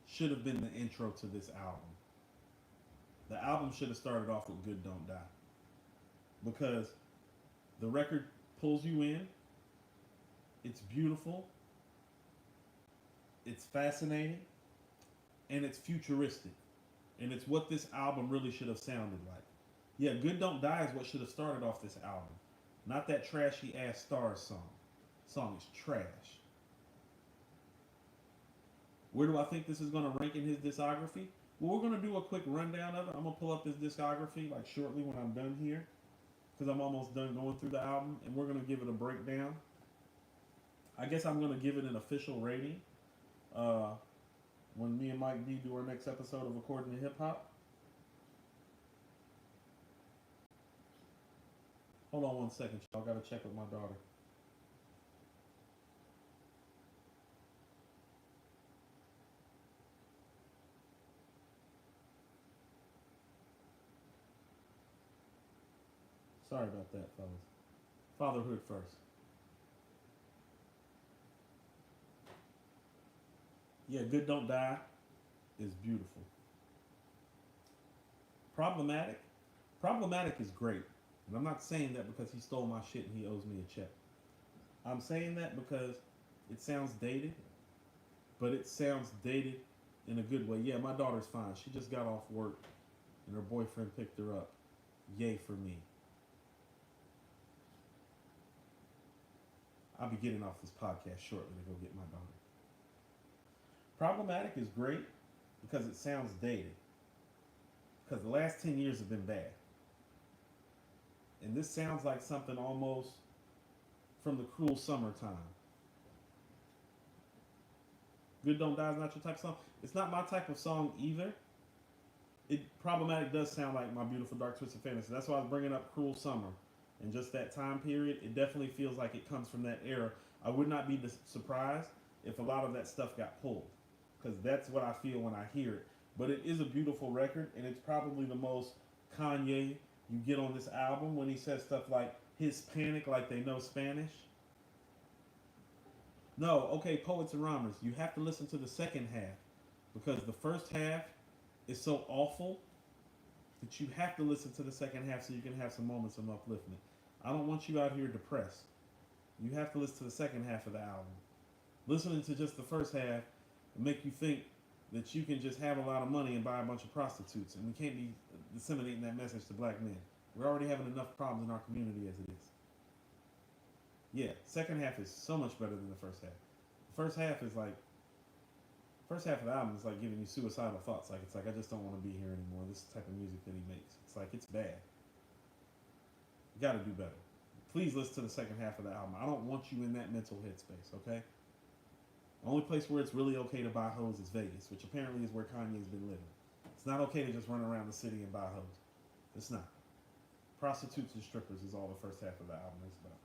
should have been the intro to this album. The album should have started off with Good Don't Die. Because the record pulls you in. It's beautiful. It's fascinating. And it's futuristic. And it's what this album really should have sounded like. Yeah, Good Don't Die is what should have started off this album. Not that trashy ass Stars song. Song is trash. Where do I think this is going to rank in his discography? Well, we're going to do a quick rundown of it. I'm going to pull up his discography like shortly when I'm done here. Because I'm almost done going through the album. And we're going to give it a breakdown. I guess I'm going to give it an official rating. when me and Mike D do our next episode of According to Hip Hop. Hold on 1 second, y'all. Gotta check with my daughter. Sorry about that, fellas. Fatherhood first. Yeah, Good Don't Die is beautiful. Problematic. Problematic is great. And I'm not saying that because he stole my shit and he owes me a check. I'm saying that because it sounds dated, but it sounds dated in a good way. Yeah, my daughter's fine. She just got off work and her boyfriend picked her up. Yay for me. I'll be getting off this podcast shortly to go get my daughter. Problematic is great because it sounds dated. Because the last 10 years have been bad. And this sounds like something almost from the cruel summertime. Good Don't Die is not your type of song. It's not my type of song either. It Problematic does sound like My Beautiful Dark Twisted Fantasy. That's why I was bringing up Cruel Summer. And just that time period, it definitely feels like it comes from that era. I would not be surprised if a lot of that stuff got pulled. Because that's what I feel when I hear it. But it is a beautiful record, and it's probably the most Kanye you get on this album when he says stuff like Hispanic, like they know Spanish. No, okay, Poets and Rhymers, you have to listen to the second half because the first half is so awful that you have to listen to the second half so you can have some moments of upliftment. I don't want you out here depressed. You have to listen to the second half of the album. Listening to just the first half will make you think that you can just have a lot of money and buy a bunch of prostitutes, and we can't be disseminating that message to black men. We're already having enough problems in our community as it is. Yeah, second half is so much better than the first half. The first half is like, first half of the album is like giving you suicidal thoughts. Like it's like, I just don't want to be here anymore. This type of music that he makes. It's like, it's bad. You got to do better. Please listen to the second half of the album. I don't want you in that mental headspace, okay? The only place where it's really okay to buy hoes is Vegas, which apparently is where Kanye's been living. It's not okay to just run around the city and buy hoes. It's not. Prostitutes and strippers is all the first half of the album is about.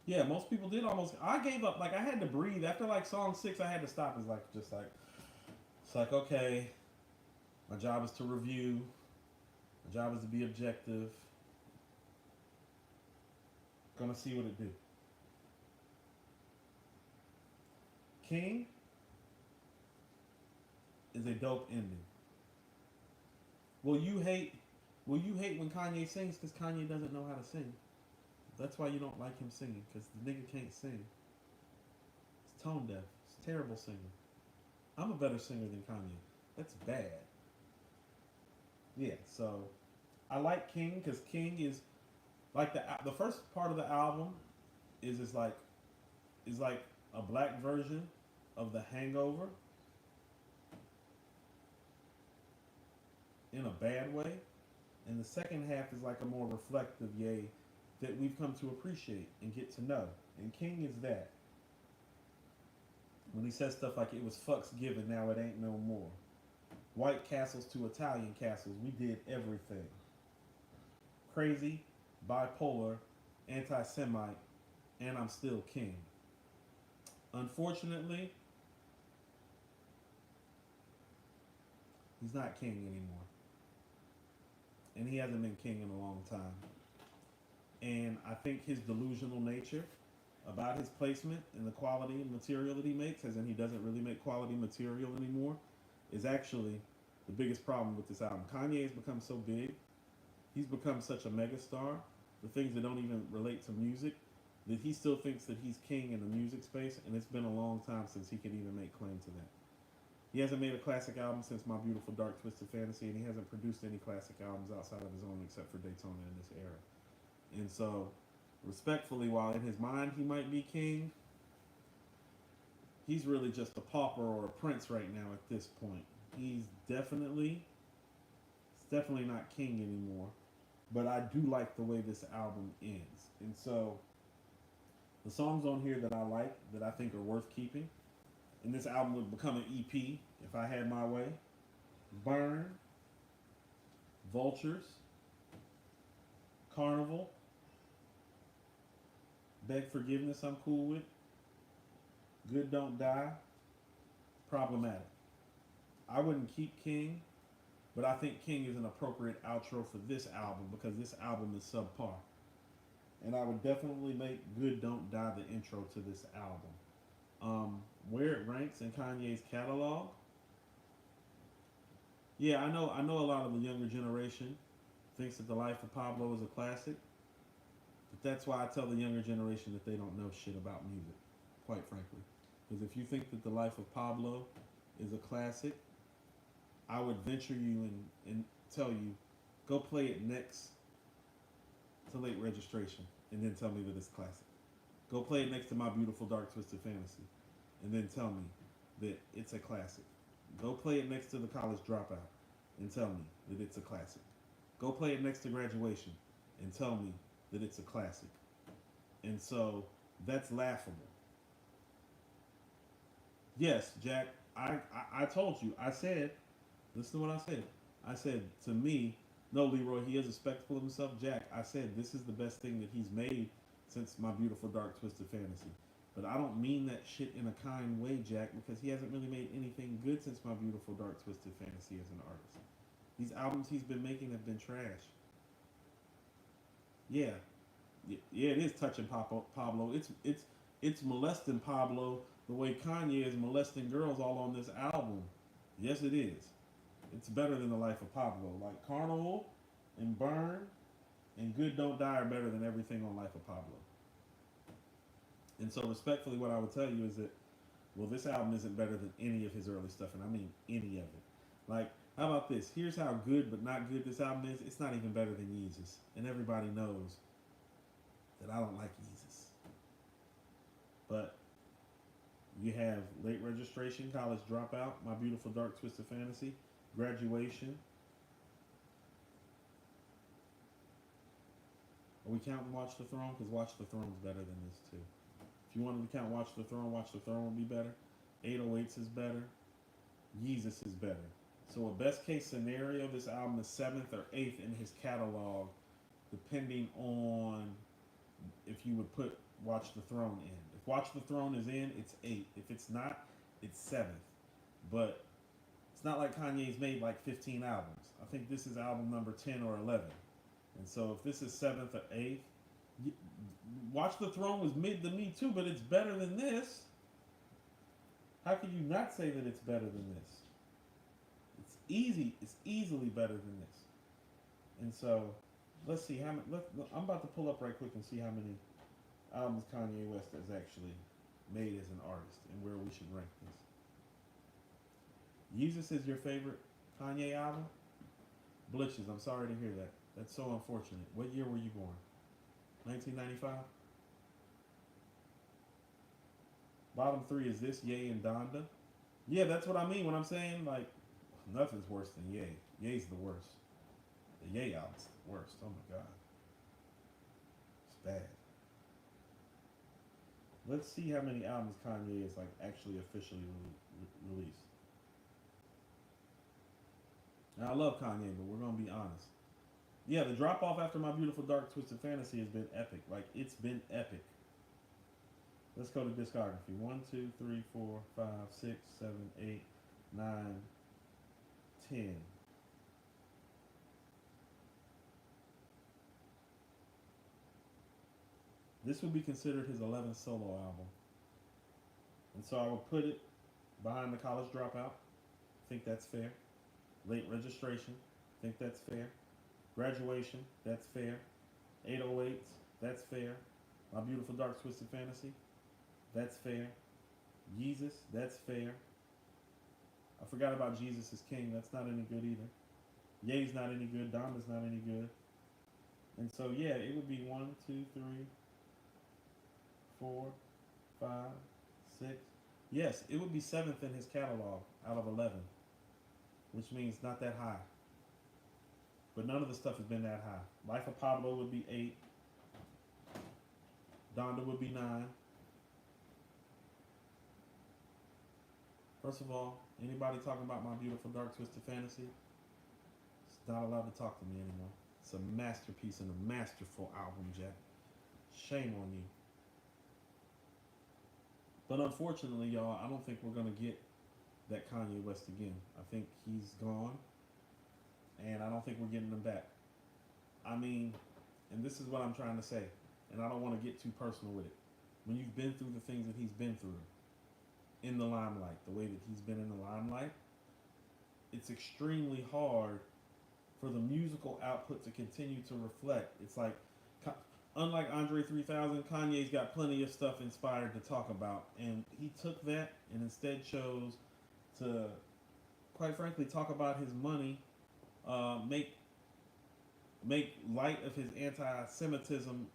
Yeah, most people did almost. I gave up. Like I had to breathe after like song 6. I had to stop. It's like okay. My job is to review. My job is to be objective. Gonna see what it do. King is a dope ending. Will you hate when Kanye sings because Kanye doesn't know how to sing? That's why you don't like him singing, because the nigga can't sing. He's tone deaf. He's a terrible singer. I'm a better singer than Kanye. That's bad. Yeah, so I like King because King is like the first part of the album is like a black version of The Hangover in a bad way, and the second half is like a more reflective yay that we've come to appreciate and get to know. And King is that. When he says stuff like it was fucks given, now it ain't no more. White castles to Italian castles, we did everything. Crazy, bipolar, anti-Semite, and I'm still king. Unfortunately, he's not king anymore. And he hasn't been king in a long time. And I think his delusional nature about his placement and the quality of material that he makes, as in he doesn't really make quality material anymore, is actually the biggest problem with this album. Kanye has become so big. He's become such a megastar. The things that don't even relate to music, that he still thinks that he's king in the music space, and it's been a long time since he can even make claim to that. He hasn't made a classic album since My Beautiful Dark Twisted Fantasy, and he hasn't produced any classic albums outside of his own except for Daytona in this era. And so, respectfully, while in his mind he might be king, he's really just a pauper or a prince right now at this point. He's definitely not king anymore. But I do like the way this album ends. And so, The songs on here that I like, that I think are worth keeping, and this album would become an EP if I had my way: Burn, Vultures, Carnival, Beg Forgiveness I'm cool with, Good Don't Die, Problematic. I wouldn't keep King, but I think King is an appropriate outro for this album because this album is subpar. And I would definitely make Good Don't Die the intro to this album. Where it ranks in Kanye's catalog, yeah, I know a lot of the younger generation thinks that The Life of Pablo is a classic, but that's why I tell the younger generation that they don't know shit about music, quite frankly. Because if you think that The Life of Pablo is a classic, I would venture you and tell you, go play it next to Late Registration, and then tell me that it's classic. Go play it next to My Beautiful Dark Twisted Fantasy, and then tell me that it's a classic. Go play it next to The College Dropout, and tell me that it's a classic. Go play it next to Graduation, and tell me that it's a classic. And so that's laughable. Yes, Jack, I told you. I said, listen to what I said. I said, to me, no, Leroy, he is a spectacle of himself. Jack, I said, this is the best thing that he's made since My Beautiful Dark Twisted Fantasy. But I don't mean that shit in a kind way, Jack, because he hasn't really made anything good since My Beautiful Dark Twisted Fantasy as an artist. These albums he's been making have been trash. Yeah, yeah, it is touching Pablo. It's molesting Pablo the way Kanye is molesting girls all on this album. Yes, it is. It's better than The Life of Pablo. Like Carnival and Burn and Good Don't Die are better than everything on Life of Pablo. And so, respectfully, what I would tell you is that, well, this album isn't better than any of his early stuff, and I mean any of it. Like, how about this? Here's how good but not good this album is. It's not even better than Yeezus, and everybody knows that I don't like Yeezus. But you have Late Registration, College Dropout, My Beautiful Dark Twisted Fantasy, Graduation. Are we counting Watch the Throne? Because Watch the Throne's better than this too. If you wanted to count Watch the Throne would be better. 808s is better. Yeezus is better. So a best case scenario, this album is 7th or 8th in his catalog, depending on if you would put Watch the Throne in. If Watch the Throne is in, it's 8. If it's not, it's 7th. But it's not like Kanye's made like 15 albums. I think this is album number 10 or 11. And so if this is 7th or 8th, Watch the Throne was mid to me too, but it's better than this. How can you not say that it's better than this? It's easily better than this. And so, let's see how many. I'm about to pull up right quick and see how many albums Kanye West has actually made as an artist and where we should rank this. Yeezus is your favorite Kanye album? Blitches, I'm sorry to hear that. That's so unfortunate. What year were you born? 1995? Bottom 3 is this, Ye and Donda. Yeah, that's what I mean when I'm saying, like, nothing's worse than Ye. Ye's the worst. The Ye album's the worst. Oh my God. It's bad. Let's see how many albums Kanye is, like, actually officially released. Now, I love Kanye, but we're going to be honest. Yeah, the drop off after My Beautiful Dark Twisted Fantasy has been epic. Like, it's been epic. Let's go to discography. 1, 2, 3, 4, 5, 6, 7, 8, 9, 10. This would be considered his 11th solo album. And so I would put it behind The College Dropout. I think that's fair. Late Registration. I think that's fair. Graduation. That's fair. 808s. That's fair. My Beautiful Dark Twisted Fantasy. That's fair. Yeezus. That's fair. I forgot about Jesus is King. That's not any good either. Ye's not any good. Donda's not any good. And so, yeah, it would be 1, 2, 3, 4, 5, 6. Yes, it would be 7th in his catalog out of 11, which means not that high. But none of the stuff has been that high. Life of Pablo would be 8. Donda would be 9. First of all, anybody talking about My Beautiful Dark Twisted Fantasy is not allowed to talk to me anymore. It's a masterpiece and a masterful album, Jack. Shame on you. But unfortunately, y'all, I don't think we're going to get that Kanye West again. I think he's gone, and I don't think we're getting him back. I mean, and this is what I'm trying to say, and I don't want to get too personal with it. When you've been through the things that he's been through in the limelight, the way that he's been in the limelight, it's extremely hard for the musical output to continue to reflect. It's like, unlike Andre 3000, Kanye's got plenty of stuff inspired to talk about, and he took that and instead chose to, quite frankly, talk about his money, make light of his anti-Semitism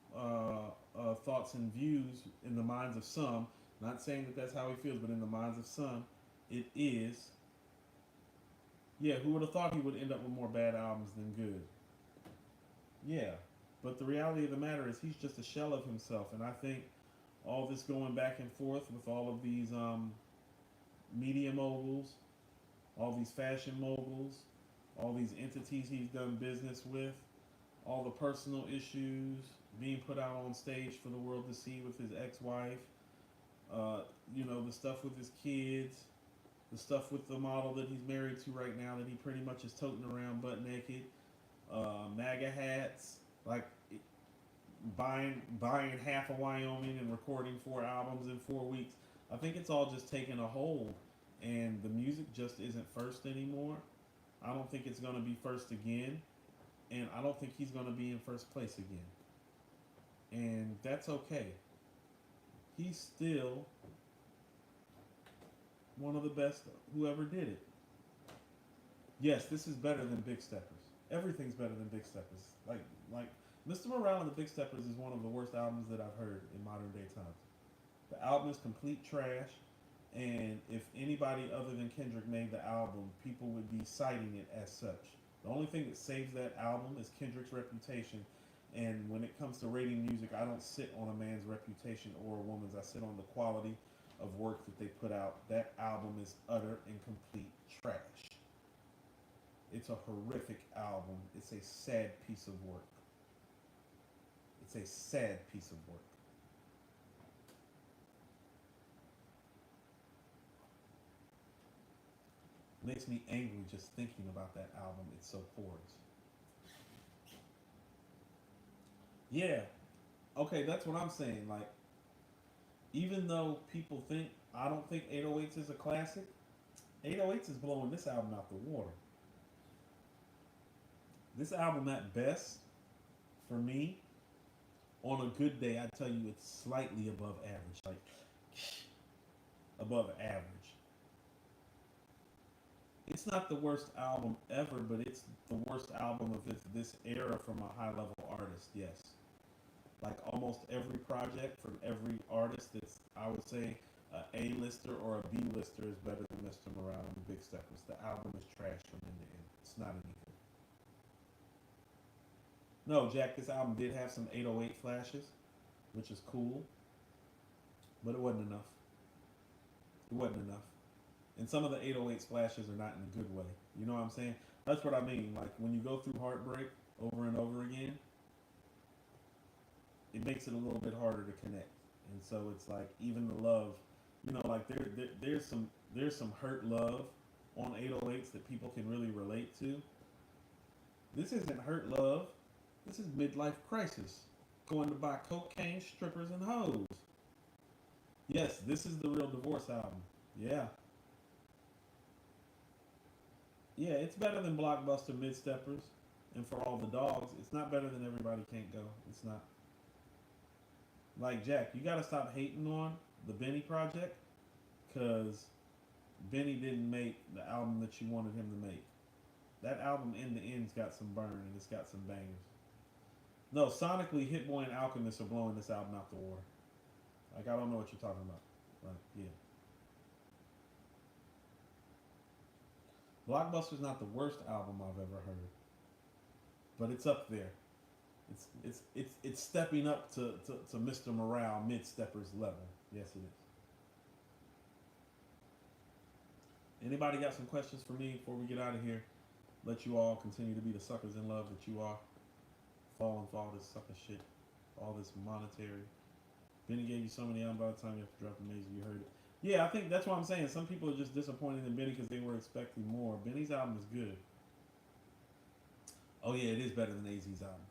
thoughts and views in the minds of some. Not saying that that's how he feels, but in the minds of some, it is. Yeah, who would have thought he would end up with more bad albums than good? Yeah, but the reality of the matter is he's just a shell of himself, and I think all this going back and forth with all of these media moguls, all these fashion moguls, all these entities he's done business with, all the personal issues, being put out on stage for the world to see with his ex-wife, the stuff with his kids, the stuff with the model that he's married to right now that he pretty much is toting around butt naked, MAGA hats, like buying half of Wyoming and recording 4 albums in 4 weeks. I think it's all just taking a hold, and the music just isn't first anymore. I don't think it's going to be first again, and I don't think he's going to be in first place again. And that's okay. He's still one of the best who ever did it. Yes, this is better than Big Steppers. Everything's better than Big Steppers. Like Mr. Morale and the Big Steppers is one of the worst albums that I've heard in modern day times. The album is complete trash, and if anybody other than Kendrick made the album, people would be citing it as such. The only thing that saves that album is Kendrick's reputation, and when it comes to rating music, I don't sit on a man's reputation or a woman's. I sit on the quality of work that they put out. That album is utter and complete trash. It's a horrific album. It's a sad piece of work. It's a sad piece of work. It makes me angry just thinking about that album. It's so porous. Yeah. Okay, that's what I'm saying. Like, even though people think, I don't think 808s is a classic, 808s is blowing this album out the water. This album at best, for me, on a good day, I tell you it's slightly above average. Like, above average. It's not the worst album ever, but it's the worst album of this era from a high-level artist, yes. Like almost every project from every artist that's, I would say, a A-lister or a B-lister is better than Mr. Morale and the Big Steppers. The album is trash from end to end. It's not any good. No, Jack, this album did have some 808 flashes, which is cool, but it wasn't enough. It wasn't enough. And some of the 808 splashes are not in a good way. You know what I'm saying? That's what I mean. Like when you go through heartbreak over and over again, it makes it a little bit harder to connect. And so it's like even the love, like there's some hurt love on 808s that people can really relate to. This isn't hurt love. This is midlife crisis. Going to buy cocaine, strippers, and hoes. Yes, this is the real divorce album. Yeah. Yeah, it's better than Blockbuster Mid-Steppers and For All the Dogs. It's not better than Everybody Can't Go. It's not. Like, Jack, you got to stop hating on the Benny Project because Benny didn't make the album that you wanted him to make. That album, in the end's got some burn and it's got some bangers. No, sonically, Hit Boy and Alchemist are blowing this album out the water. Like, I don't know what you're talking about. Like, yeah. Blockbuster's not the worst album I've ever heard, but it's up there. It's stepping up to Mr. Morale mid steppers level. Yes, it is. Anybody got some questions for me before we get out of here? Let you all continue to be the suckers in love that you are. Falling for all this sucker shit, all this monetary. Benny gave you so many albums. By the time you have to drop Amazing, you heard it. Yeah, I think that's what I'm saying. Some people are just disappointed in Benny because they were expecting more. Benny's album is good. Oh yeah, it is better than AZ's album.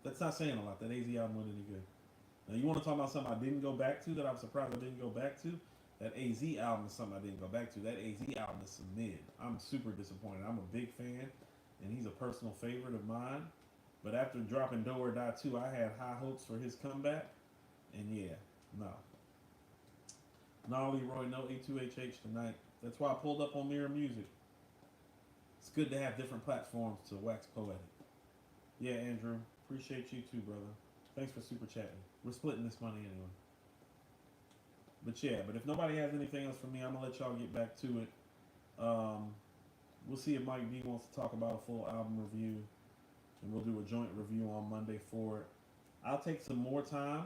That's not saying a lot. That AZ album wasn't any good. Now you want to talk about something I didn't go back to that I'm surprised I didn't go back to? That AZ album is something I didn't go back to. That AZ album is some mid. I'm super disappointed. I'm a big fan, and he's a personal favorite of mine. But after dropping Do or Die 2, I had high hopes for his comeback. And yeah, no. No Leroy, no A2HH tonight. That's why I pulled up on Mirror Music. It's good to have different platforms to wax poetic. Yeah, Andrew. Appreciate you too, brother. Thanks for super chatting. We're splitting this money anyway. But yeah, but if nobody has anything else for me, I'm going to let y'all get back to it. We'll see if Mike B wants to talk about a full album review. And we'll do a joint review on Monday for it. I'll take some more time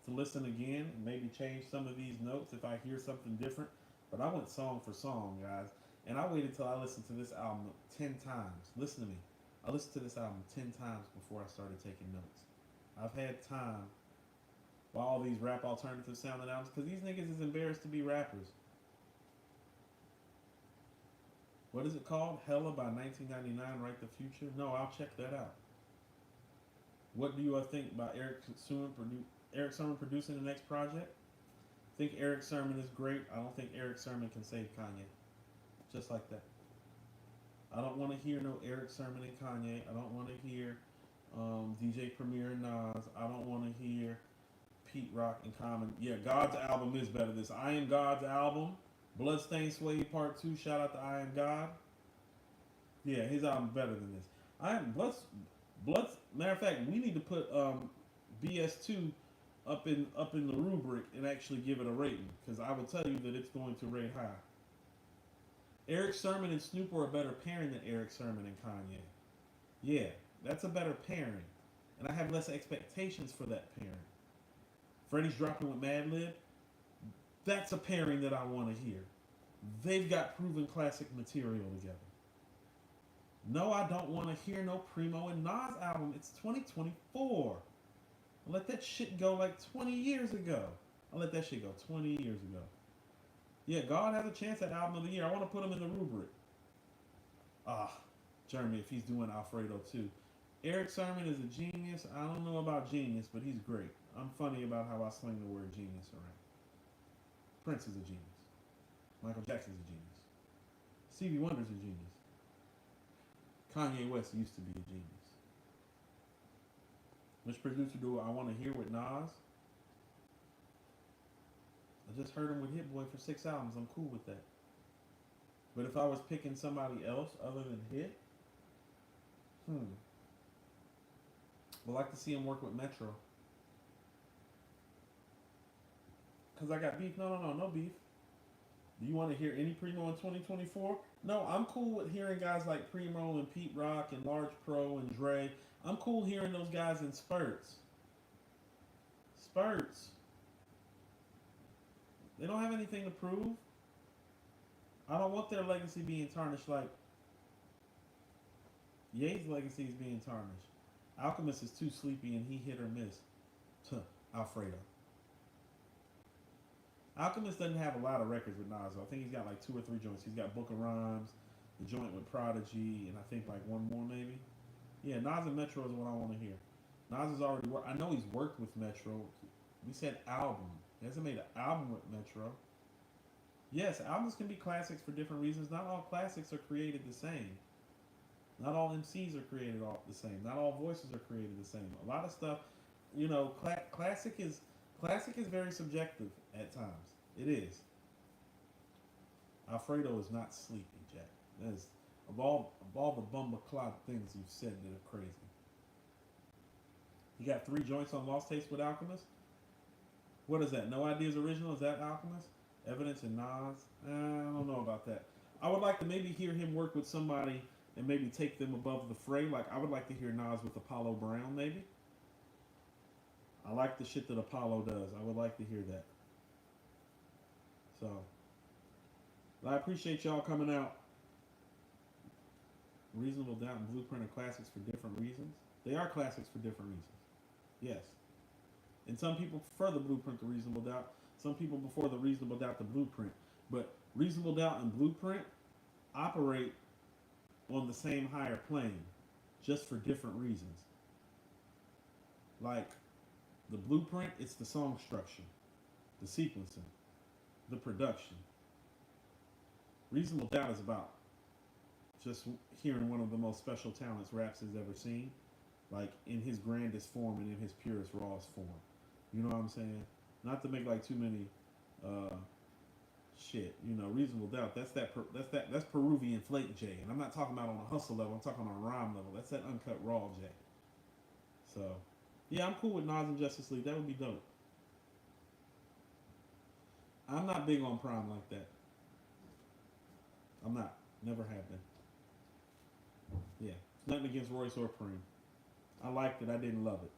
to listen again and maybe change some of these notes if I hear something different. But I went song for song, guys. And I waited till I listened to this album 10 times. Listen to me. I listened to this album 10 times before I started taking notes. I've had time while all these rap alternative sounding albums, because these niggas is embarrassed to be rappers. What is it called? Hella by 1999, Write the Future? No, I'll check that out. What do you think about Eric Sermon producing the next project? I think Eric Sermon is great. I don't think Eric Sermon can save Kanye. Just like that. I don't want to hear no Eric Sermon and Kanye. I don't want to hear DJ Premier and Nas. I don't want to hear Pete Rock and Common. Yeah, God's album is better than this. I Am God's album. Bloodstained Suede Part 2. Shout out to I Am God. Yeah, his album's better than this. I Am matter of fact, we need to put BS2 up in the rubric and actually give it a rating, because I will tell you that it's going to rate high. Eric Sermon and Snoop are a better pairing than Eric Sermon and Kanye. Yeah, that's a better pairing. And I have less expectations for that pairing. Freddie's dropping with Madlib. That's a pairing that I want to hear. They've got proven classic material together. No, I don't want to hear no Primo and Nas album. It's 2024. I let that shit go like 20 years ago. I let that shit go 20 years ago. Yeah, God has a chance at album of the year. I want to put him in the rubric. Jeremy, if he's doing Alfredo too. Eric Sermon is a genius. I don't know about genius, but he's great. I'm funny about how I sling the word genius around. Prince is a genius. Michael Jackson's a genius. Stevie Wonder's a genius. Kanye West used to be a genius. Which producer do I want to hear with Nas? I just heard him with Hit Boy for 6 albums. I'm cool with that. But if I was picking somebody else other than Hit, I'd like to see him work with Metro. Because I got beef. No beef. Do you want to hear any Primo in 2024? No, I'm cool with hearing guys like Primo and Pete Rock and Large Pro and Dre. I'm cool hearing those guys in spurts. Spurts. They don't have anything to prove. I don't want their legacy being tarnished like Ye's legacy is being tarnished. Alchemist is too sleepy and he hit or miss. Alfredo. Alchemist doesn't have a lot of records with Nas. I think he's got like 2 or 3 joints. He's got Book of Rhymes, the joint with Prodigy, and I think like one more maybe. Yeah, Nas and Metro is what I want to hear. Nas has already worked. I know he's worked with Metro. We said album. He hasn't made an album with Metro. Yes, albums can be classics for different reasons. Not all classics are created the same. Not all MCs are created all the same. Not all voices are created the same. A lot of stuff, you know, classic is very subjective at times. It is. Alfredo is not sleepy, Jack. That is, of all the bumbleclot things you've said that are crazy. You got 3 joints on Lost Tapes with Alchemist? What is that? No Ideas Original? Is that Alchemist? Evidence and Nas? I don't know about that. I would like to maybe hear him work with somebody and maybe take them above the fray. Like I would like to hear Nas with Apollo Brown, maybe. I like the shit that Apollo does. I would like to hear that. So, I appreciate y'all coming out. Reasonable Doubt and Blueprint are classics for different reasons. They are classics for different reasons. Yes. And some people prefer the Blueprint to Reasonable Doubt. Some people prefer the Reasonable Doubt to Blueprint. But Reasonable Doubt and Blueprint operate on the same higher plane, just for different reasons. Like the Blueprint, it's the song structure, the sequencing, the production. Reasonable Doubt is about just hearing one of the most special talents raps has ever seen, like in his grandest form and in his purest, rawest form. You know what I'm saying? Not to make like too many shit. You know, Reasonable Doubt. That's Peruvian Flake J, and I'm not talking about on a hustle level. I'm talking on a rhyme level. That's that uncut raw J. So, yeah, I'm cool with Nas and Justice League. That would be dope. I'm not big on Prime like that. I'm not. Never have been. Yeah. Nothing against Royce or Preem. I liked it. I didn't love it.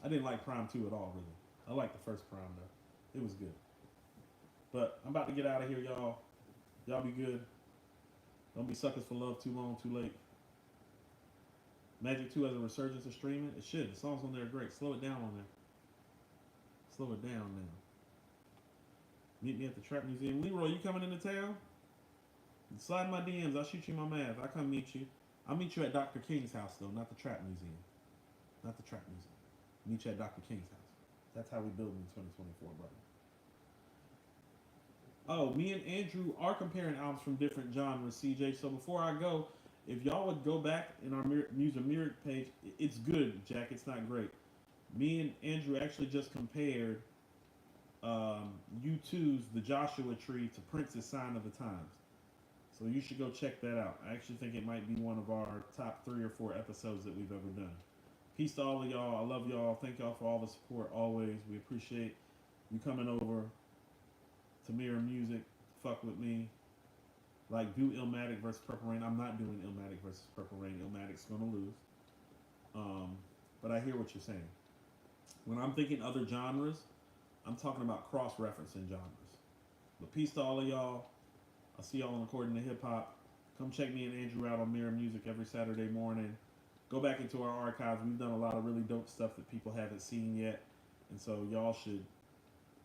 I didn't like Prime 2 at all, really. I liked the first Prime, though. It was good. But I'm about to get out of here, y'all. Y'all be good. Don't be suckers for love too long, too late. Magic 2 has a resurgence of streaming. It should. The songs on there are great. Slow it down on there. Slow it down now. Meet me at the Trap Museum. Leroy, you coming into town? Slide my DMs. I'll shoot you my math. I'll come meet you. I'll meet you at Dr. King's house, though, not the Trap Museum. Not the Trap Museum. Meet you at Dr. King's house. That's how we build in 2024, brother. Oh, me and Andrew are comparing albums from different genres, CJ. So before I go, if y'all would go back in our Music Mirror page, it's good, Jack. It's not great. Me and Andrew actually just compared U2's The Joshua Tree to Prince's Sign of the Times. So you should go check that out. I actually think it might be one of our top 3 or 4 episodes that we've ever done. Peace to all of y'all. I love y'all. Thank y'all for all the support always. We appreciate you coming over to Mirror Music. Fuck with me. Like, do Illmatic versus Purple Rain. I'm not doing Illmatic versus Purple Rain. Illmatic's going to lose. But I hear what you're saying. When I'm thinking other genres, I'm talking about cross-referencing genres. But peace to all of y'all. I'll see y'all on According to Hip Hop. Come check me and Andrew out on Mirror Music every Saturday morning. Go back into our archives. We've done a lot of really dope stuff that people haven't seen yet. And so y'all should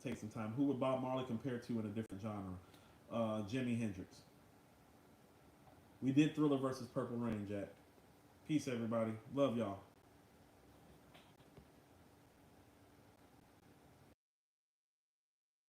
take some time. Who would Bob Marley compare to in a different genre? Jimi Hendrix. We did Thriller versus Purple Rain, Jack. Peace, everybody. Love y'all.